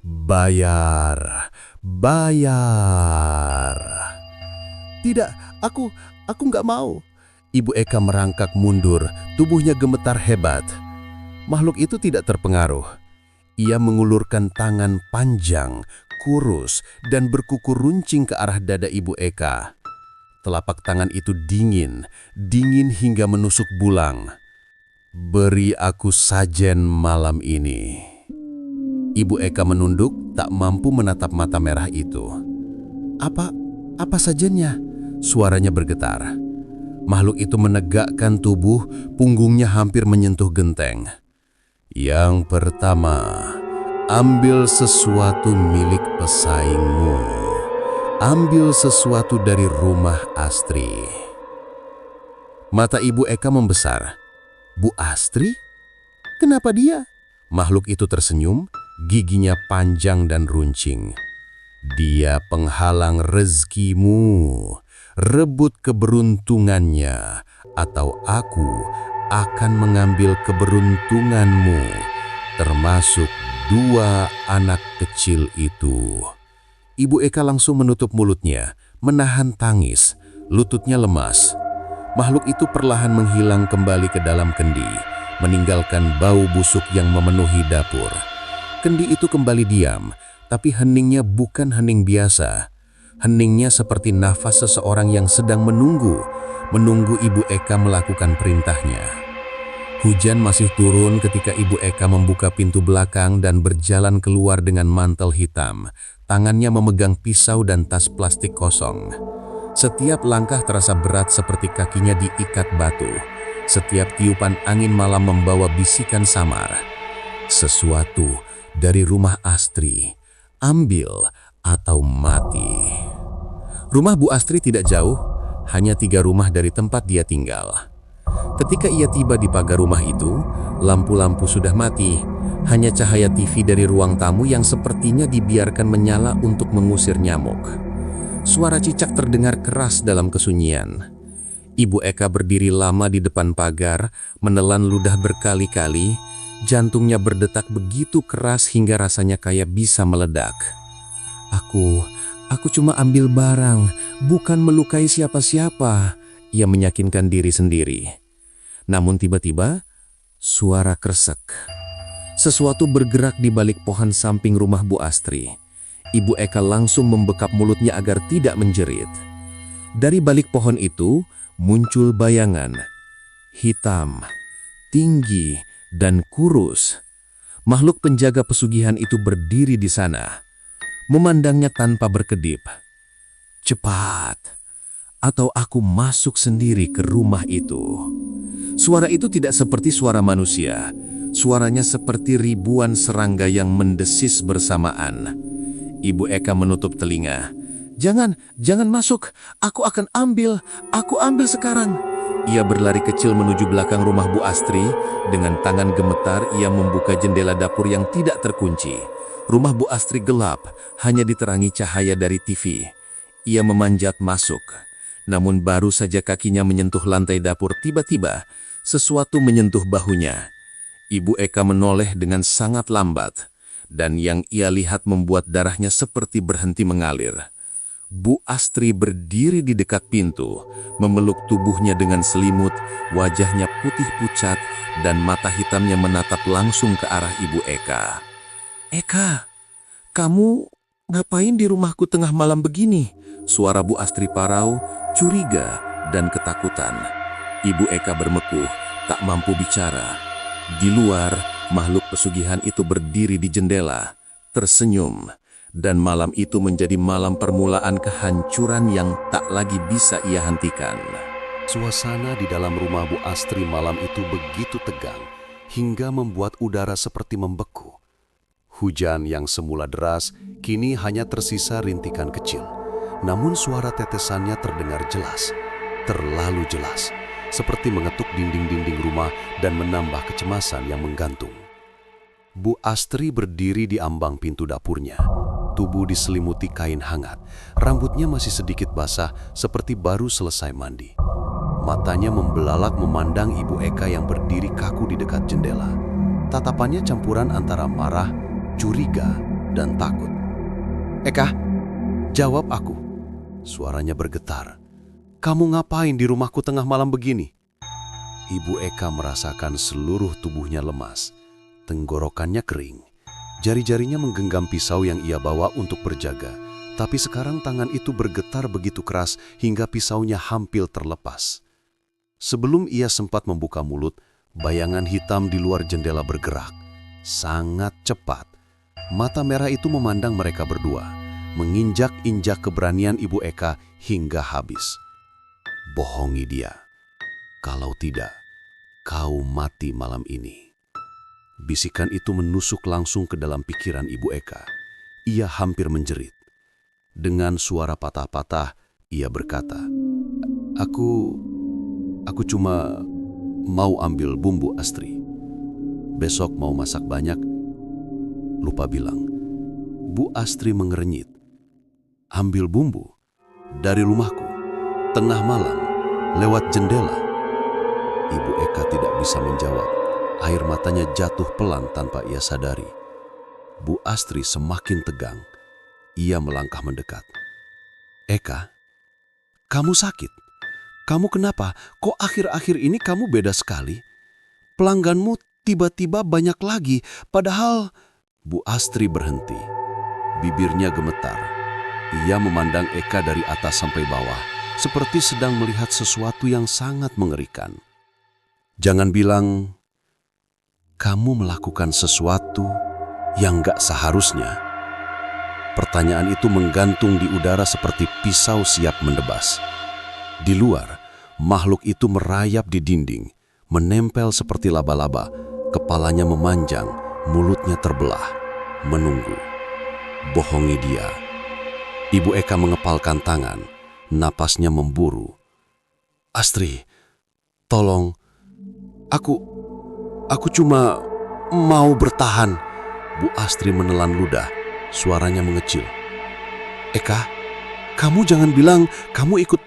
bayar, bayar." "Tidak, aku nggak mau." Ibu Eka merangkak mundur, tubuhnya gemetar hebat. Makhluk itu tidak terpengaruh. Ia mengulurkan tangan panjang, kurus, dan berkuku runcing ke arah dada Ibu Eka. Telapak tangan itu dingin, dingin hingga menusuk bulang. "Beri aku sajen malam ini." Ibu Eka menunduk, tak mampu menatap mata merah itu. Apa sajennya?" Suaranya bergetar. Makhluk itu menegakkan tubuh, punggungnya hampir menyentuh genteng. "Yang pertama, ambil sesuatu milik pesaingmu. Ambil sesuatu dari rumah Astri." Mata Ibu Eka membesar. "Bu Astri? Kenapa dia?" Makhluk itu tersenyum, giginya panjang dan runcing. "Dia penghalang rezekimu. Rebut keberuntungannya, atau aku akan mengambil keberuntunganmu, termasuk 2 anak kecil itu." Ibu Eka langsung menutup mulutnya, menahan tangis, lututnya lemas. Makhluk itu perlahan menghilang kembali ke dalam kendi, meninggalkan bau busuk yang memenuhi dapur. Kendi itu kembali diam, tapi heningnya bukan hening biasa. Heningnya seperti nafas seseorang yang sedang menunggu Ibu Eka melakukan perintahnya. Hujan masih turun ketika Ibu Eka membuka pintu belakang dan berjalan keluar dengan mantel hitam. Tangannya memegang pisau dan tas plastik kosong. Setiap langkah terasa berat seperti kakinya diikat batu. Setiap tiupan angin malam membawa bisikan samar. Sesuatu dari rumah Astri, ambil atau mati. Rumah Bu Astri tidak jauh, hanya 3 rumah dari tempat dia tinggal. Ketika ia tiba di pagar rumah itu, lampu-lampu sudah mati. Hanya cahaya TV dari ruang tamu yang sepertinya dibiarkan menyala untuk mengusir nyamuk. Suara cicak terdengar keras dalam kesunyian. Ibu Eka berdiri lama di depan pagar, menelan ludah berkali-kali. Jantungnya berdetak begitu keras hingga rasanya kayak bisa meledak. Aku cuma ambil barang, bukan melukai siapa-siapa," ia meyakinkan diri sendiri. Namun tiba-tiba, suara kresek. Sesuatu bergerak di balik pohon samping rumah Bu Astri. Ibu Eka langsung membekap mulutnya agar tidak menjerit. Dari balik pohon itu, muncul bayangan. Hitam, tinggi, dan kurus. Makhluk penjaga pesugihan itu berdiri di sana, memandangnya tanpa berkedip. "Cepat, atau aku masuk sendiri ke rumah itu." Suara itu tidak seperti suara manusia. Suaranya seperti ribuan serangga yang mendesis bersamaan. Ibu Eka menutup telinga. Jangan masuk. Aku akan ambil. Aku ambil sekarang." Ia berlari kecil menuju belakang rumah Bu Astri. Dengan tangan gemetar, ia membuka jendela dapur yang tidak terkunci. Rumah Bu Astri gelap, hanya diterangi cahaya dari TV. Ia memanjat masuk. Namun baru saja kakinya menyentuh lantai dapur, tiba-tiba sesuatu menyentuh bahunya. Ibu Eka menoleh dengan sangat lambat, dan yang ia lihat membuat darahnya seperti berhenti mengalir. Bu Astri berdiri di dekat pintu, memeluk tubuhnya dengan selimut, wajahnya putih pucat, dan mata hitamnya menatap langsung ke arah Ibu Eka. "Eka, kamu ngapain di rumahku tengah malam begini?" Suara Bu Astri parau, curiga, dan ketakutan. Ibu Eka bermekuh, tak mampu bicara. Di luar, makhluk pesugihan itu berdiri di jendela, tersenyum. Dan malam itu menjadi malam permulaan kehancuran yang tak lagi bisa ia hentikan. Suasana di dalam rumah Bu Astri malam itu begitu tegang, hingga membuat udara seperti membeku. Hujan yang semula deras, kini hanya tersisa rintikan kecil. Namun suara tetesannya terdengar jelas, terlalu jelas, seperti mengetuk dinding-dinding rumah dan menambah kecemasan yang menggantung. Bu Astri berdiri di ambang pintu dapurnya. Tubuh diselimuti kain hangat, rambutnya masih sedikit basah seperti baru selesai mandi. Matanya membelalak memandang Ibu Eka yang berdiri kaku di dekat jendela. Tatapannya campuran antara marah, curiga, dan takut. "Eka, jawab aku." Suaranya bergetar. "Kamu ngapain di rumahku tengah malam begini?" Ibu Eka merasakan seluruh tubuhnya lemas. Tenggorokannya kering. Jari-jarinya menggenggam pisau yang ia bawa untuk berjaga. Tapi sekarang tangan itu bergetar begitu keras hingga pisaunya hampir terlepas. Sebelum ia sempat membuka mulut, bayangan hitam di luar jendela bergerak. Sangat cepat. Mata merah itu memandang mereka berdua, menginjak-injak keberanian Ibu Eka hingga habis. "Bohongi dia. Kalau tidak, kau mati malam ini." Bisikan itu menusuk langsung ke dalam pikiran Ibu Eka. Ia hampir menjerit. Dengan suara patah-patah, ia berkata, Aku cuma mau ambil bumbu, Astri. Besok mau masak banyak." Lupa bilang. Bu Astri mengerenyit. "Ambil bumbu? Dari rumahku? Tengah malam? Lewat jendela?" Ibu Eka tidak bisa menjawab. Air matanya jatuh pelan tanpa ia sadari. Bu Astri semakin tegang. Ia melangkah mendekat. Eka, kamu sakit? Kamu kenapa? Kok akhir-akhir ini kamu beda sekali? Pelangganmu tiba-tiba banyak lagi, padahal... Bu Astri berhenti. Bibirnya gemetar. Ia memandang Eka dari atas sampai bawah, seperti sedang melihat sesuatu yang sangat mengerikan. Jangan bilang, kamu melakukan sesuatu yang gak seharusnya. Pertanyaan itu menggantung di udara seperti pisau siap mendebas. Di luar, makhluk itu merayap di dinding, menempel seperti laba-laba, kepalanya memanjang, mulutnya terbelah, menunggu. Bohongi dia. Ibu Eka mengepalkan tangan, napasnya memburu. Astri, tolong, aku cuma mau bertahan. Bu Astri menelan ludah, suaranya mengecil. Eka, kamu jangan bilang kamu ikut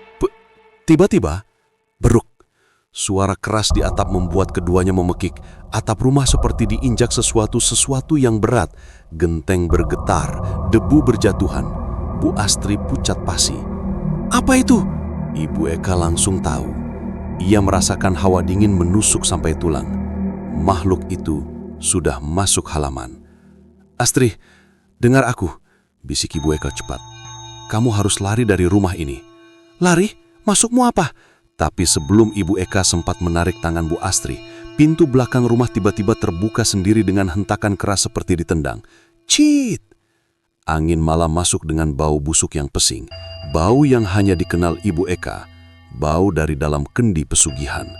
tiba-tiba. Beruk. Suara keras di atap membuat keduanya memekik. Atap rumah seperti diinjak sesuatu yang berat. Genteng bergetar, debu berjatuhan. Bu Astri pucat pasi. Apa itu? Ibu Eka langsung tahu. Ia merasakan hawa dingin menusuk sampai tulang. Makhluk itu sudah masuk halaman. Astri, dengar aku, bisik Ibu Eka cepat. Kamu harus lari dari rumah ini. Lari? Masukmu apa? Tapi sebelum Ibu Eka sempat menarik tangan Bu Astri, pintu belakang rumah tiba-tiba terbuka sendiri dengan hentakan keras seperti ditendang. Cit! Angin malam masuk dengan bau busuk yang pesing. Bau yang hanya dikenal Ibu Eka. Bau dari dalam kendi pesugihan.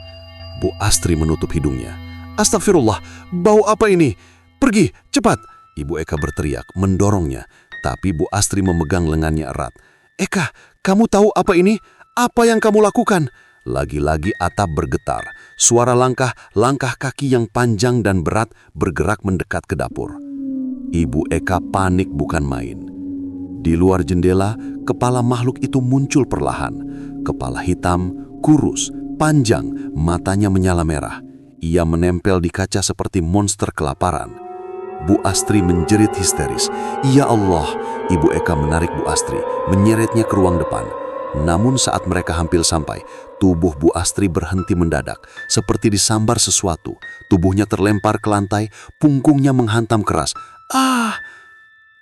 Bu Astri menutup hidungnya. Astagfirullah, bau apa ini? Pergi, cepat! Ibu Eka berteriak, mendorongnya. Tapi Bu Astri memegang lengannya erat. Eka, kamu tahu apa ini? Apa yang kamu lakukan? Lagi-lagi atap bergetar. Suara langkah kaki yang panjang dan berat bergerak mendekat ke dapur. Ibu Eka panik bukan main. Di luar jendela, kepala makhluk itu muncul perlahan. Kepala hitam, kurus, panjang, matanya menyala merah. Ia menempel di kaca seperti monster kelaparan. Bu Astri menjerit histeris. Ya Allah, Ibu Eka menarik Bu Astri, menyeretnya ke ruang depan. Namun saat mereka hampir sampai, tubuh Bu Astri berhenti mendadak, seperti disambar sesuatu. Tubuhnya terlempar ke lantai, punggungnya menghantam keras. Ah!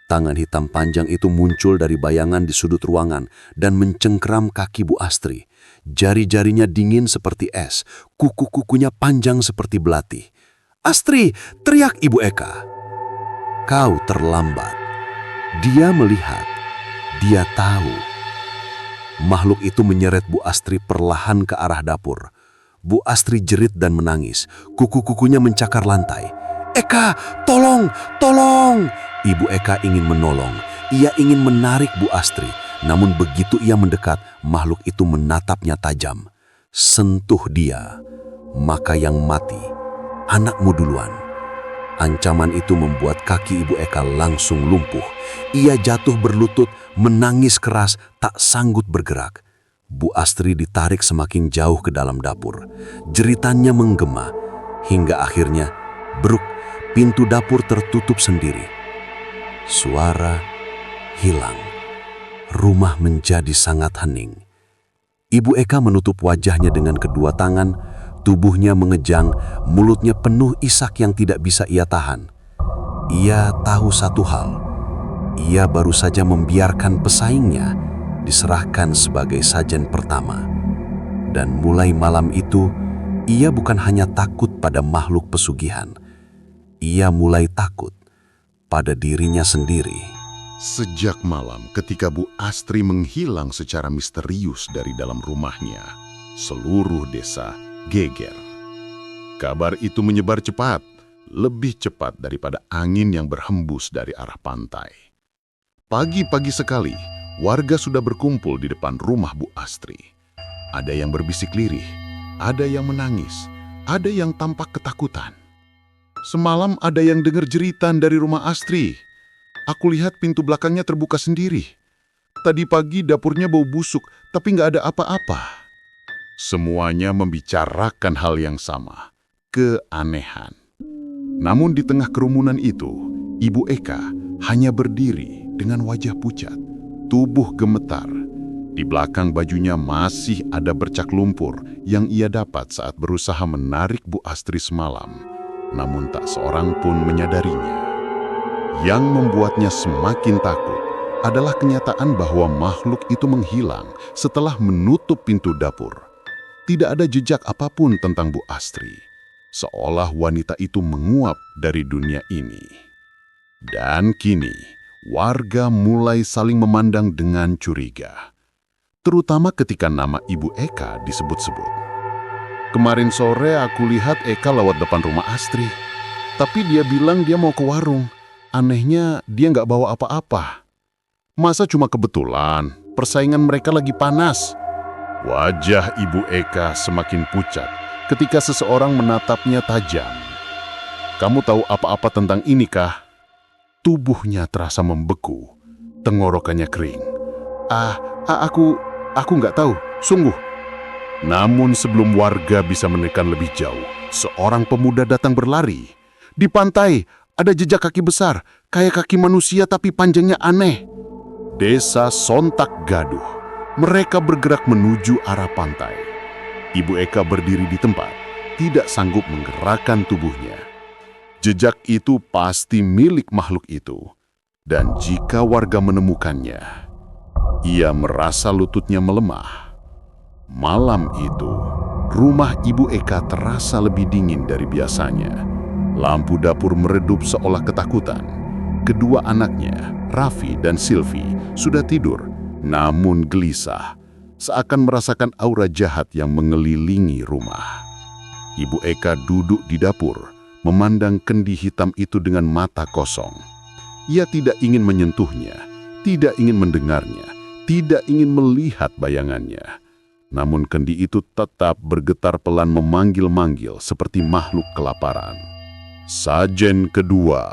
Tangan hitam panjang itu muncul dari bayangan di sudut ruangan dan mencengkeram kaki Bu Astri. Jari-jarinya dingin seperti es, kuku-kukunya panjang seperti belati. Astri! Teriak Ibu Eka. Kau terlambat. Dia melihat. Dia tahu. Makhluk itu menyeret Bu Astri perlahan ke arah dapur. Bu Astri jerit dan menangis. Kuku-kukunya mencakar lantai. Eka, tolong, tolong! Ibu Eka ingin menolong. Ia ingin menarik Bu Astri. Namun begitu ia mendekat, makhluk itu menatapnya tajam. Sentuh dia, maka yang mati, anakmu duluan. Ancaman itu membuat kaki Ibu Eka langsung lumpuh. Ia jatuh berlutut, menangis keras, tak sanggup bergerak. Bu Astri ditarik semakin jauh ke dalam dapur. Jeritannya menggema, hingga akhirnya, bruk, pintu dapur tertutup sendiri. Suara hilang. Rumah menjadi sangat hening. Ibu Eka menutup wajahnya dengan kedua tangan. Tubuhnya mengejang, mulutnya penuh isak yang tidak bisa ia tahan. Ia tahu satu hal. Ia baru saja membiarkan pesaingnya diserahkan sebagai sajen pertama. Dan mulai malam itu, ia bukan hanya takut pada makhluk pesugihan. Ia mulai takut pada dirinya sendiri. Sejak malam ketika Bu Astri menghilang secara misterius dari dalam rumahnya, seluruh desa geger. Kabar itu menyebar cepat, lebih cepat daripada angin yang berhembus dari arah pantai. Pagi-pagi sekali, warga sudah berkumpul di depan rumah Bu Astri. Ada yang berbisik lirih, ada yang menangis, ada yang tampak ketakutan. Semalam ada yang dengar jeritan dari rumah Astri. Aku lihat pintu belakangnya terbuka sendiri. Tadi pagi dapurnya bau busuk, tapi nggak ada apa-apa. Semuanya membicarakan hal yang sama, keanehan. Namun di tengah kerumunan itu, Ibu Eka hanya berdiri dengan wajah pucat, tubuh gemetar. Di belakang bajunya masih ada bercak lumpur yang ia dapat saat berusaha menarik Bu Astri semalam. Namun tak seorang pun menyadarinya. Yang membuatnya semakin takut adalah kenyataan bahwa makhluk itu menghilang setelah menutup pintu dapur. Tidak ada jejak apapun tentang Bu Astri, seolah wanita itu menguap dari dunia ini. Dan kini, warga mulai saling memandang dengan curiga, terutama ketika nama Ibu Eka disebut-sebut. Kemarin sore aku lihat Eka lewat depan rumah Astri, tapi dia bilang dia mau ke warung. Anehnya dia nggak bawa apa-apa. Masa cuma kebetulan, persaingan mereka lagi panas. Wajah Ibu Eka semakin pucat ketika seseorang menatapnya tajam. Kamu tahu apa-apa tentang ini kah? Tubuhnya terasa membeku, tenggorokannya kering. Aku nggak tahu, sungguh. Namun sebelum warga bisa menekan lebih jauh, seorang pemuda datang berlari. Di pantai, ada jejak kaki besar, kayak kaki manusia tapi panjangnya aneh. Desa sontak gaduh. Mereka bergerak menuju arah pantai. Ibu Eka berdiri di tempat, tidak sanggup menggerakkan tubuhnya. Jejak itu pasti milik makhluk itu. Dan jika warga menemukannya, ia merasa lututnya melemah. Malam itu, rumah Ibu Eka terasa lebih dingin dari biasanya. Lampu dapur meredup seolah ketakutan. Kedua anaknya, Raffi dan Silvi, sudah tidur, namun gelisah, seakan merasakan aura jahat yang mengelilingi rumah. Ibu Eka duduk di dapur, memandang kendi hitam itu dengan mata kosong. Ia tidak ingin menyentuhnya, tidak ingin mendengarnya, tidak ingin melihat bayangannya. Namun kendi itu tetap bergetar pelan memanggil-manggil seperti makhluk kelaparan. Sajen kedua,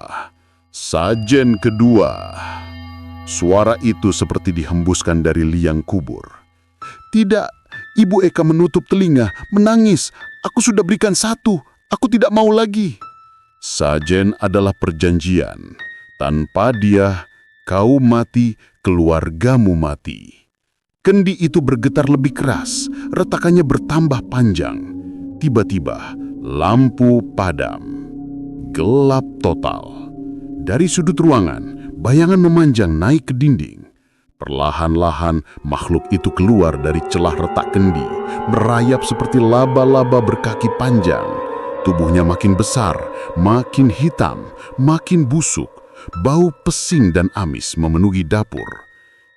sajen kedua. Suara itu seperti dihembuskan dari liang kubur. Tidak, Ibu Eka menutup telinga, menangis. Aku sudah berikan satu, aku tidak mau lagi. Sajen adalah perjanjian. Tanpa dia, kau mati, keluargamu mati. Kendi itu bergetar lebih keras, retakannya bertambah panjang. Tiba-tiba, lampu padam. Gelap total. Dari sudut ruangan, bayangan memanjang naik ke dinding. Perlahan-lahan, makhluk itu keluar dari celah retak kendi, merayap seperti laba-laba berkaki panjang. Tubuhnya makin besar, makin hitam, makin busuk. Bau pesing dan amis memenuhi dapur.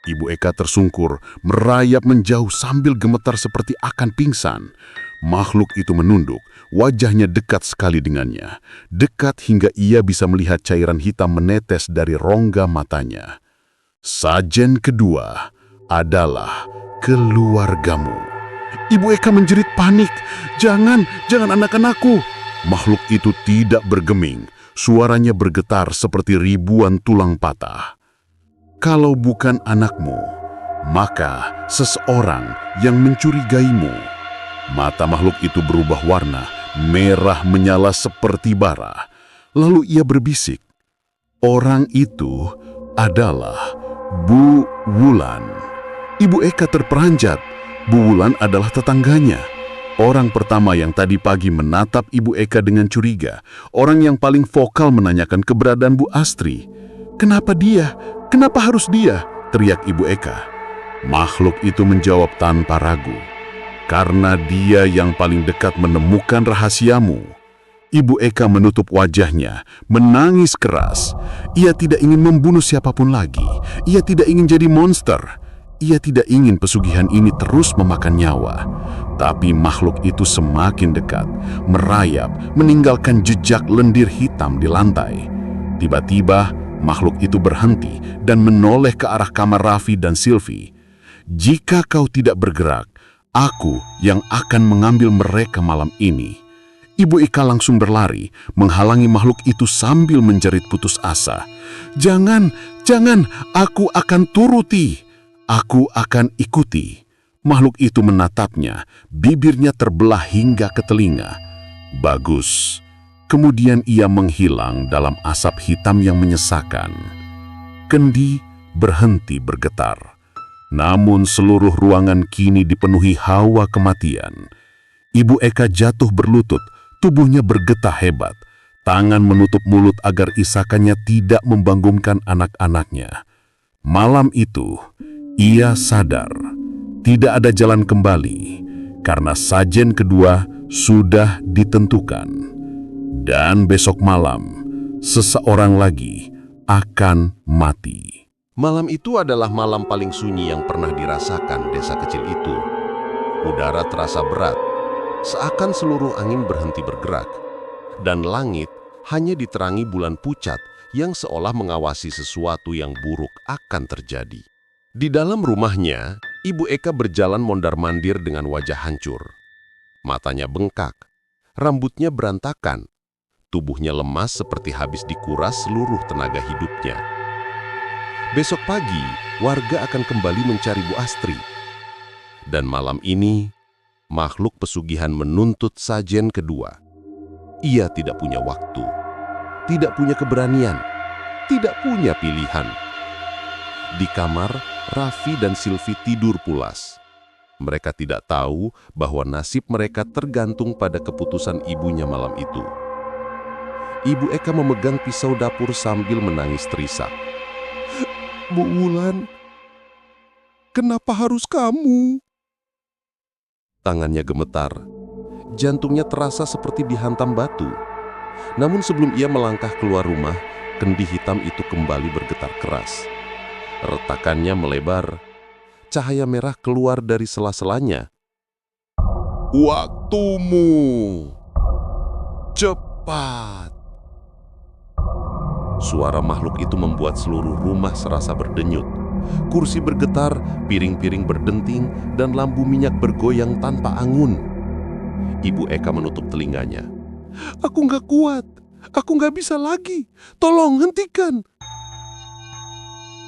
Ibu Eka tersungkur, merayap menjauh sambil gemetar seperti akan pingsan. Makhluk itu menunduk, wajahnya dekat sekali dengannya. Dekat hingga ia bisa melihat cairan hitam menetes dari rongga matanya. Sajen kedua adalah keluargamu. Ibu Eka menjerit panik. Jangan anak-anakku. Makhluk itu tidak bergeming. Suaranya bergetar seperti ribuan tulang patah. Kalau bukan anakmu, maka seseorang yang mencurigaimu. Mata makhluk itu berubah warna, merah menyala seperti bara. Lalu ia berbisik, orang itu adalah Bu Wulan. Ibu Eka terperanjat. Bu Wulan adalah tetangganya. Orang pertama yang tadi pagi menatap Ibu Eka dengan curiga. Orang yang paling vokal menanyakan keberadaan Bu Astri. Kenapa dia? Kenapa harus dia? Teriak Ibu Eka. Makhluk itu menjawab tanpa ragu. Karena dia yang paling dekat menemukan rahasiamu. Ibu Eka menutup wajahnya, menangis keras. Ia tidak ingin membunuh siapapun lagi. Ia tidak ingin jadi monster. Ia tidak ingin pesugihan ini terus memakan nyawa. Tapi makhluk itu semakin dekat, merayap, meninggalkan jejak lendir hitam di lantai. Tiba-tiba, makhluk itu berhenti dan menoleh ke arah kamar Raffi dan Silvi. Jika kau tidak bergerak, aku yang akan mengambil mereka malam ini. Ibu Eka langsung berlari, menghalangi makhluk itu sambil menjerit putus asa. Jangan, aku akan turuti. Aku akan ikuti. Makhluk itu menatapnya, bibirnya terbelah hingga ke telinga. Bagus. Kemudian ia menghilang dalam asap hitam yang menyesakan. Kendi berhenti bergetar. Namun seluruh ruangan kini dipenuhi hawa kematian. Ibu Eka jatuh berlutut, tubuhnya bergetar hebat. Tangan menutup mulut agar isakannya tidak membangunkan anak-anaknya. Malam itu, ia sadar tidak ada jalan kembali karena sajen kedua sudah ditentukan. Dan besok malam, seseorang lagi akan mati. Malam itu adalah malam paling sunyi yang pernah dirasakan desa kecil itu. Udara terasa berat, seakan seluruh angin berhenti bergerak. Dan langit hanya diterangi bulan pucat yang seolah mengawasi sesuatu yang buruk akan terjadi. Di dalam rumahnya, Ibu Eka berjalan mondar-mandir dengan wajah hancur. Matanya bengkak, rambutnya berantakan, tubuhnya lemas seperti habis dikuras seluruh tenaga hidupnya. Besok pagi, warga akan kembali mencari Bu Astri. Dan malam ini, makhluk pesugihan menuntut sajen kedua. Ia tidak punya waktu, tidak punya keberanian, tidak punya pilihan. Di kamar, Raffi dan Silvi tidur pulas. Mereka tidak tahu bahwa nasib mereka tergantung pada keputusan ibunya malam itu. Ibu Eka memegang pisau dapur sambil menangis terisak. Bu Wulan, kenapa harus kamu? Tangannya gemetar, jantungnya terasa seperti dihantam batu. Namun sebelum ia melangkah keluar rumah, kendi hitam itu kembali bergetar keras. Retakannya melebar, cahaya merah keluar dari sela-selanya. Waktumu! Cepat! Suara makhluk itu membuat seluruh rumah serasa berdenyut. Kursi bergetar, piring-piring berdenting, dan lampu minyak bergoyang tanpa angun. Ibu Eka menutup telinganya. Aku nggak kuat, aku nggak bisa lagi. Tolong hentikan.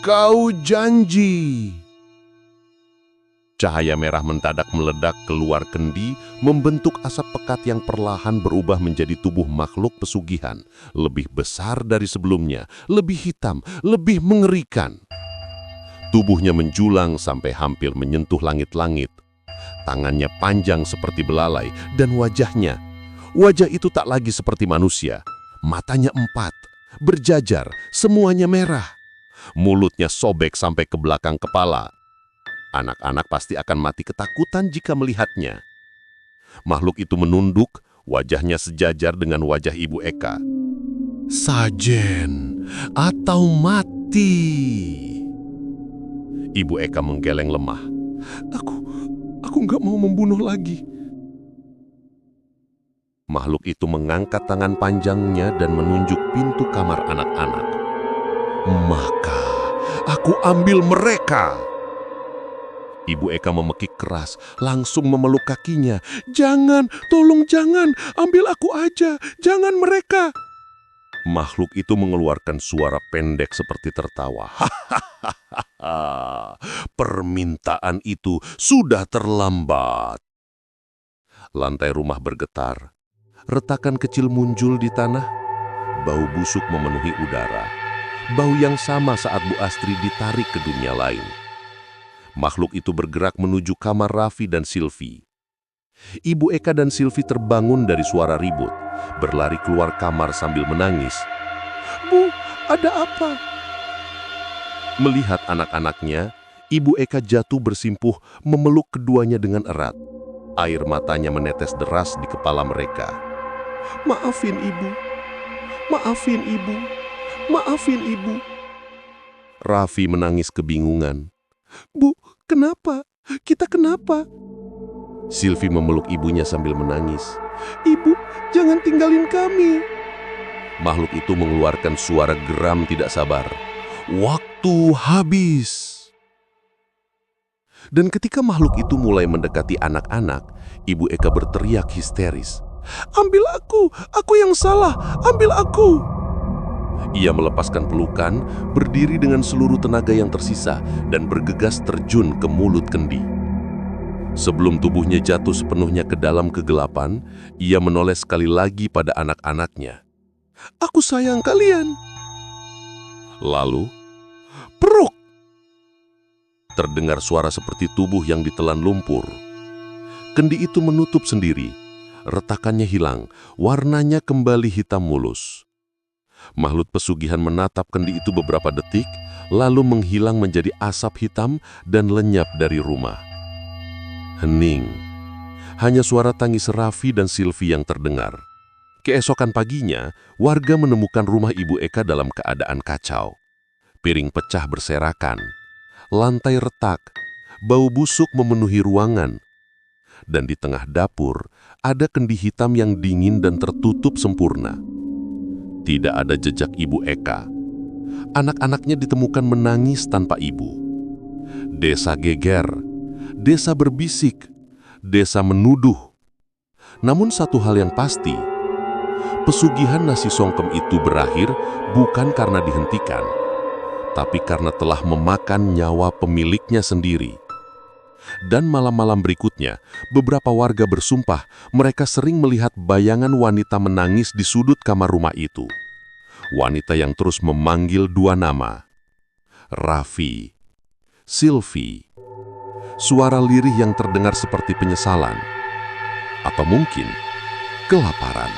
Kau janji. Cahaya merah mendadak meledak keluar kendi, membentuk asap pekat yang perlahan berubah menjadi tubuh makhluk pesugihan. Lebih besar dari sebelumnya, lebih hitam, lebih mengerikan. Tubuhnya menjulang sampai hampir menyentuh langit-langit. Tangannya panjang seperti belalai, dan wajahnya. Wajah itu tak lagi seperti manusia. Matanya 4, berjajar, semuanya merah. Mulutnya sobek sampai ke belakang kepala. Anak-anak pasti akan mati ketakutan jika melihatnya. Makhluk itu menunduk, wajahnya sejajar dengan wajah Ibu Eka. Sajen atau mati. Ibu Eka menggeleng lemah. Aku nggak mau membunuh lagi. Makhluk itu mengangkat tangan panjangnya dan menunjuk pintu kamar anak-anak. Maka aku ambil mereka. Ibu Eka memekik keras, langsung memeluk kakinya. Jangan, tolong jangan, ambil aku aja, jangan mereka. Makhluk itu mengeluarkan suara pendek seperti tertawa. Hahaha, permintaan itu sudah terlambat. Lantai rumah bergetar, retakan kecil muncul di tanah, bau busuk memenuhi udara. Bau yang sama saat Bu Astri ditarik ke dunia lain. Makhluk itu bergerak menuju kamar Raffi dan Silvi. Ibu Eka dan Silvi terbangun dari suara ribut, berlari keluar kamar sambil menangis. Bu, ada apa? Melihat anak-anaknya, Ibu Eka jatuh bersimpuh memeluk keduanya dengan erat. Air matanya menetes deras di kepala mereka. Maafin Ibu, maafin Ibu, maafin Ibu. Raffi menangis kebingungan. Bu, kenapa? Kita kenapa? Silvi memeluk ibunya sambil menangis. Ibu, jangan tinggalin kami. Makhluk itu mengeluarkan suara geram tidak sabar. Waktu habis. Dan ketika makhluk itu mulai mendekati anak-anak, Ibu Eka berteriak histeris. Ambil aku yang salah, ambil aku. Ia melepaskan pelukan, berdiri dengan seluruh tenaga yang tersisa, dan bergegas terjun ke mulut kendi. Sebelum tubuhnya jatuh sepenuhnya ke dalam kegelapan, ia menoleh sekali lagi pada anak-anaknya. "Aku sayang kalian." Lalu, peruk! Terdengar suara seperti tubuh yang ditelan lumpur. Kendi itu menutup sendiri, retakannya hilang, warnanya kembali hitam mulus. Makhluk pesugihan menatap kendi itu beberapa detik, lalu menghilang menjadi asap hitam dan lenyap dari rumah. Hening. Hanya suara tangis Raffi dan Silvi yang terdengar. Keesokan paginya, warga menemukan rumah Ibu Eka dalam keadaan kacau. Piring pecah berserakan, lantai retak, bau busuk memenuhi ruangan. Dan di tengah dapur, ada kendi hitam yang dingin dan tertutup sempurna. Tidak ada jejak Ibu Eka. Anak-anaknya ditemukan menangis tanpa ibu. Desa geger, desa berbisik, desa menuduh. Namun satu hal yang pasti, pesugihan nasi songkem itu berakhir bukan karena dihentikan, tapi karena telah memakan nyawa pemiliknya sendiri. Dan malam-malam berikutnya, beberapa warga bersumpah mereka sering melihat bayangan wanita menangis di sudut kamar rumah itu. Wanita yang terus memanggil dua nama, Raffi, Silvi. Suara lirih yang terdengar seperti penyesalan, atau mungkin kelaparan.